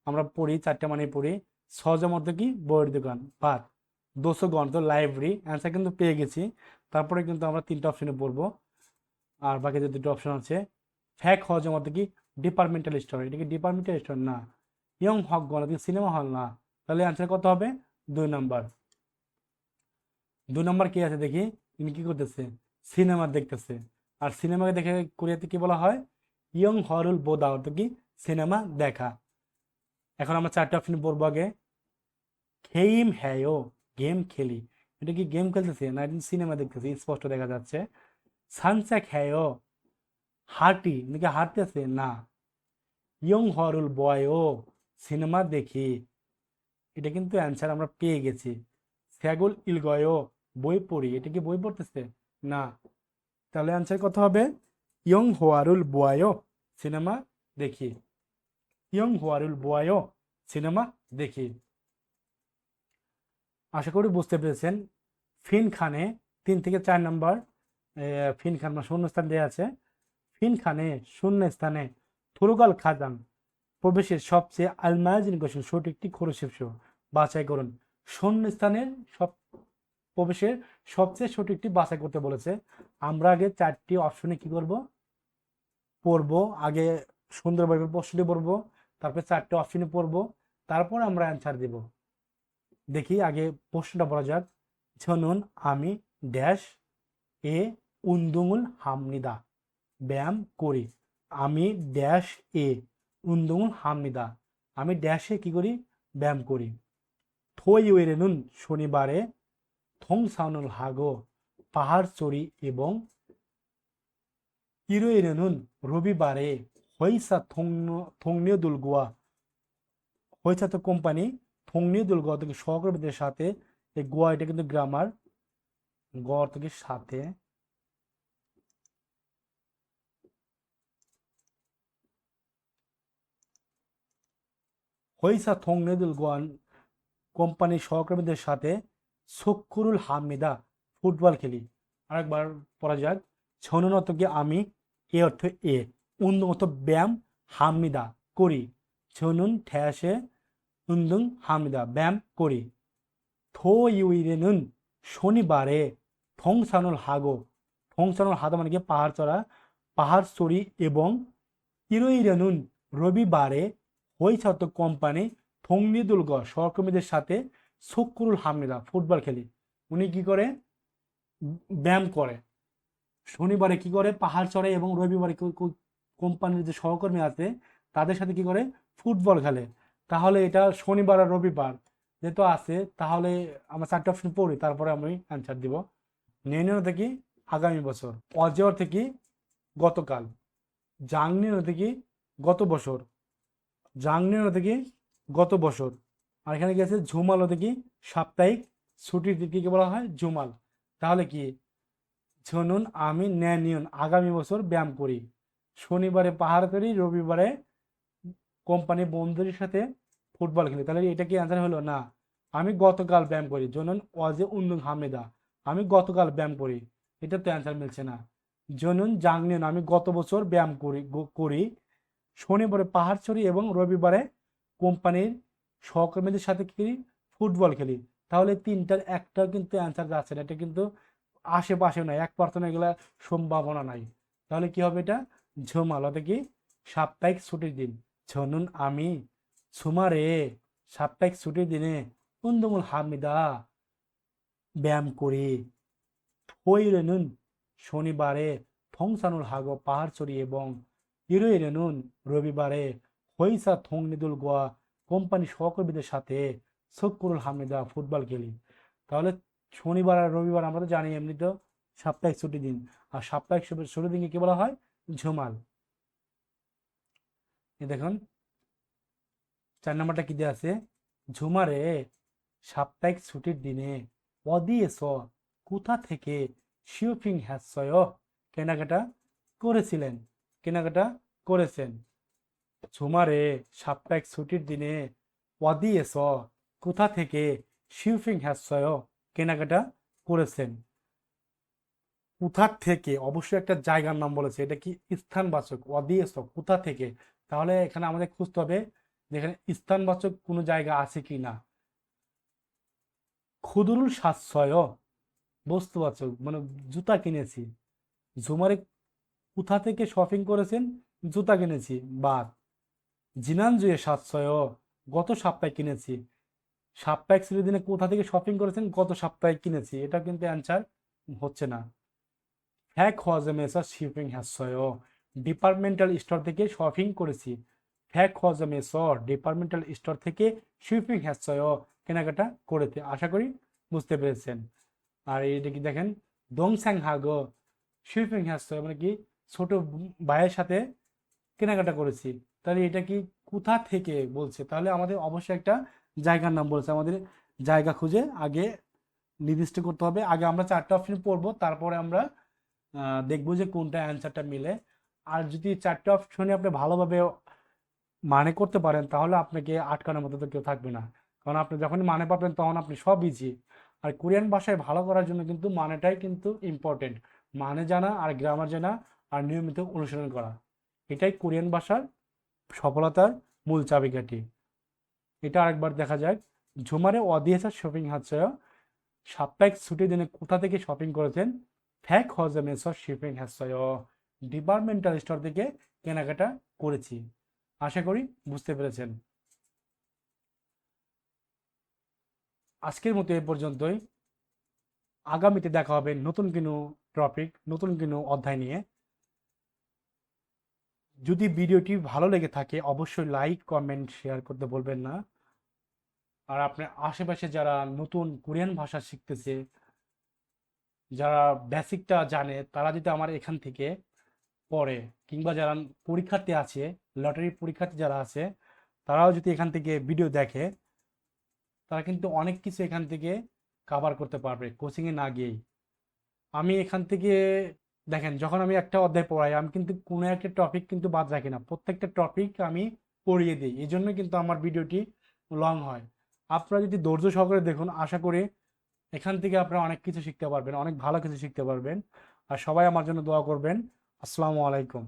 আমরা পড়ি 4টে মানে পড়ি। সহজম অর্থ কি? বইয়ের দোকান। বাদ দোষগণ তো লাইব্রেরি, অ্যান্সার কিন্তু পেয়ে গেছি। তারপরে কিন্তু আমরা 3টে অপশনে পড়বো, আর বাকি যে 2টো অপশন আছে। ফ্যাক হজম অর্থ কি? ডিপার্টমেন্টাল স্টোর, এটা কি ডিপার্টমেন্টাল স্টোর? না। ইয়ং হক গণ সিনেমা হল না। তাহলে অ্যান্সার কত হবে? 2 নাম্বার। 2 নাম্বার কি আছে দেখি। তিনি কি করতেছে? সিনেমা দেখতেছে। আর সিনেমাকে দেখে কোরিয়াতে কি বলা হয়? ইয়ং হরুল বোদা, অর্থ কি? সিনেমা দেখা। এখন আমরা 4টে অপশন পড়বো আগে। খেইম হ্যায়ো, গেম খেলি, এটা কি গেম খেলতেছে না সিনেমা দেখতেছে? স্পষ্ট দেখা যাচ্ছে। সানসেক হ্যায়ো, হাঁটি নাকি হাঁটতেছে? না। ইয়ং হরুল বয়ও, সিনেমা দেখি, এটা কিন্তু অ্যান্সার আমরা পেয়ে গেছি। স্যাগুল ইলগয়ও, বই পড়ি, এটা কি বই পড়তেছে? না। তাহলে অ্যান্সার কত হবে? ইয়ং হোয়ারুল বুয়ায়ো, সিনেমা দেখি। ইয়ং হোয়ারুল বুয়ায়ো, সিনেমা দেখি। আশা করি বুঝতে পেরেছেন। ফিন খানে 3 থেকে 4 নাম্বার, ফিন খান মানে শূন্যস্থান দেওয়া আছে। ফিন খানে শূন্যস্থানে থুরুগাল খাজান, প্রবেশের সবচেয়ে আলমায়াজিন কোশ্চেন সঠিকটি খরুশেপসহ বাছাই করুন। শূন্যস্থানের সব প্রবেশের সবচেয়ে সঠিকটি বাছাই করতে বলেছে। আমরা আগে 4টি অপশনে কি করব? পড়বো। আগে সুন্দরভাবে প্রশ্নটি পড়বো, তারপরে 4টে অপশনে পড়বো, তারপর আমরা অ্যান্সার দিব। দেখি আগে প্রশ্নটা পড়া যাক। ঝনুন আমি ড্যাশ এ উন্দুমুল হামনিদা, ব্যায়াম করি। আমি ড্যাশ এ উন্দুমুল হামনিদা, আমি ড্যাশে কি করি? ব্যায়াম করি। থইউরেনুন, শনিবারে। থংসাউনুল হাগো, পাহাড় চড়ি এবং ইরোইরেনুন, রবিবারে। হইসা থংনিও দুলগুয়া, হয়েছে তো কোম্পানি, থংনিও দুলগুয়া থেকে সহকর্মীদের সাথে। এই গোয়া এটা কিন্তু গ্রামার, গড় থেকে সাথে। হইসা থংনেদুল গোয়ান, কোম্পানির সহকর্মীদের সাথে শকুরুল হামিদা, ফুটবল খেলি। আরেকবার পড়া যাক। ছনুন অর্থ কি? আমি, এ অর্থ এ, উন্দুং অর্থ ব্যায়াম, হামিদা করি। ছনুন ঠ্যাসে উন্দুং হামিদা, ব্যায়াম করি। থো ইউইরেনুন, শনিবারে। থংসানুল হাগো, থংসানুল হাদা মানে কি? পাহাড় চড়া, পাহাড় চড়ি এবং ইরোইরেনুন, রবিবারে। হইছত কোম্পানি, থংনিদুলগ, সহকর্মীদের সাথে। শুক্রুল হামিদা, ফুটবল খেলি। উনি কি করে? ব্যায়াম করে। শনিবারে কি করে? পাহাড় চড়ে এবং রবিবারে কোম্পানির যে সহকর্মী আছে তাদের সাথে কি করে? ফুটবল খেলে। তাহলে এটা শনিবার আর রবিবার যেহেতু আছে, তাহলে আমরা 4টে অপশন পড়ি, তারপরে আমি অ্যান্সার দিব। নেন থেকে আগামী বছর, অজয় থেকে গতকাল, জাংনির থেকে গত বছর, জাংনির থেকে গত বছর। আর এখানে কি আছে? ঝুমাল থেকে সাপ্তাহিক ছুটির দিকে বলা হয় ঝুমাল। তাহলে কি? শুনুন আমি নিয়ন, আগামী বছর ব্যায়াম করি। শনিবারে পাহাড় করি, রবিবারে কোম্পানি বন্ধুদের সাথে ফুটবল খেলি। তাহলে এটা কি অ্যান্সার হলো? না। আমি গতকাল ব্যায়াম করি। জনুন ওয়াজে উন্নুন হামেদা, আমি গতকাল ব্যায়াম করি, এটা তো অ্যান্সার মিলছে না। জনুন জাংনিয়ন, আমি গত বছর ব্যায়াম করি। শনিবারে পাহাড় চড়ি এবং রবিবারে কোম্পানির সহকর্মীদের সাথে কি করি? ফুটবল খেলি। তাহলে 3টার একটা কিন্তু অ্যান্সার যাচ্ছে না, এটা কিন্তু আশেপাশে নাই, 1% এগুলা সম্ভাবনা নাই। তাহলে কি হবে এটা? ঝুমাল, অর্থাৎ কি সাপ্তাহিক ছুটির দিন। ঝনুন আমি সুমারে সাপ্তাহিক ছুটির দিনে উন্দুমুল হামিদা ব্যায়াম করি। 토요일에는 শনিবারে 통산을 하고 পাহাড়চড়ি এবং 일요일에는 রবিবারে 회사 동료들과 কোম্পানি সহকর্মীদের সাথে 석구를 합니다। ফুটবল খেলি। তাহলে শনিবার আর রবিবার আমরা তো জানি এমনিতেও সাপ্তাহিক ছুটির দিন। আর সাপ্তাহিক ছুটির দিনকে কি বলা হয়? ঝুমাল। এই দেখুন 4 নম্বরটা কি দেওয়া আছে? ঝুমারে সাপ্তাহিক ছুটির দিনে অদিয়েছ কোথা থেকে শপিং হ্যাসয় কেনাকাটা করেছিলেন, কেনাকাটা করেছেন। ঝুমারে সাপ্তাহিক ছুটির দিনে অদিয়েছ কোথা থেকে শপিং হ্যাসয় কেনাকাটা করেছেন। কোথা থেকে অবশ্যই একটা জায়গার নাম বলেছে, এটা কি স্থানবাচক। অদিয়েছ কোথা থেকে, তাহলে এখানে আমাদের খুঁজতে হবে যেখানে স্থানবাচক কোনো জায়গা আছে কি না। ক্ষুদরুল সাশ্রয় বস্তুবাচক, মানে জুতা কিনেছি। ঝুমারে কোথা থেকে শপিং করেছেন? জুতা কিনেছি। বাদ। জিনানজুয়ে সাশ্রয় গত সপ্তাহে কিনেছি। সাপ্তাহিক ছুটির দিনে কোথা থেকে শপিং করেছেন? গত সপ্তাহে কিনেছি। এটা কিন্তু অ্যান্সার হচ্ছে না। ফ্যাক হজমেসা শিপিং হ্যাসয় ডিপার্টমেন্টাল স্টোর থেকে শপিং করেছি। ফ্যাক হজমেস ডিপার্টমেন্টাল স্টোর থেকে শিপিং হ্যাসয় কেনাকাটা করেছে। আশা করি বুঝতে পেরেছেন। আর এইটা কি দেখেন, দংস্যাং হাগো শিপিং হ্যাসয় মানে কি ছোট ভাইয়ের সাথে কেনাকাটা করেছি। তাহলে এটা কি কোথা থেকে বলছে? তাহলে আমাদের অবশ্যই একটা জায়গার নাম বলছে। আমাদের জায়গা খুঁজে আগে নির্দিষ্ট করতে হবে। আগে আমরা 4টা অপশন পড়বো, তারপরে আমরা দেখবো যে কোনটা অ্যান্সারটা মিলে। আর যদি 4টে অপশনে আপনি ভালোভাবে মানে করতে পারেন তাহলে আপনাকে আটকানোর মতো তো কেউ থাকবে না। কারণ আপনি যখন মানে পাবেন তখন আপনি সব ইজি। আর কোরিয়ান ভাষায় ভালো করার জন্য কিন্তু মানেটাই কিন্তু ইম্পর্টেন্ট। মানে জানা আর গ্রামার জানা আর নিয়মিত অনুশীলন করা, এটাই কোরিয়ান ভাষার সফলতার মূল চাবিকাঠি। এটা আরেকবার দেখা যায়। ঝুমারে অদিয়েসা শপিং হচ্ছে সাপ্তাহিক ছুটির দিনে কোথা থেকে শপিং করেছেন? ফ্যাক হজমেস শিপিং হ্যাসয় ডিপার্টমেন্টাল স্টোর থেকে কেনাকাটা করেছি। আশা করি বুঝতে পেরেছেন। আজকের মতো এ পর্যন্তই। আগামীতে দেখা হবে নতুন কোনো টপিক, নতুন কোনো অধ্যায় নিয়ে। যদি ভিডিওটি ভালো লেগে থাকে অবশ্যই লাইক কমেন্ট শেয়ার করতে বলবেন না। আর আপনার আশেপাশে যারা নতুন কোরিয়ান ভাষা শিখতেছে, যারা বেসিকটা জানে, তারা যদি আমার এখান থেকে পড়ে, কিংবা যারা পরীক্ষার্থী আছে, লটারি পরীক্ষার্থী যারা আছে, তারাও যদি এখান থেকে ভিডিও দেখে, তারা কিন্তু অনেক কিছু এখান থেকে কাভার করতে পারবে কোচিংয়ে না গিয়েই। আমি এখান থেকে দেখেন, যখন আমি একটা অধ্যায় পড়াই আমি কিন্তু কোনো একটা টপিক কিন্তু বাদ রাখি না, প্রত্যেকটা টপিক আমি পড়িয়ে দিই। এই জন্য কিন্তু আমার ভিডিওটি লং হয়। আপনারা যদি ধৈর্য সহকারে দেখুন, আশা করি এখান থেকে আপনারা অনেক কিছু শিখতে পারবেন, অনেক ভালো কিছু শিখতে পারবেন। আর সবাই আমার জন্য দোয়া করবেন। আসসালামু আলাইকুম।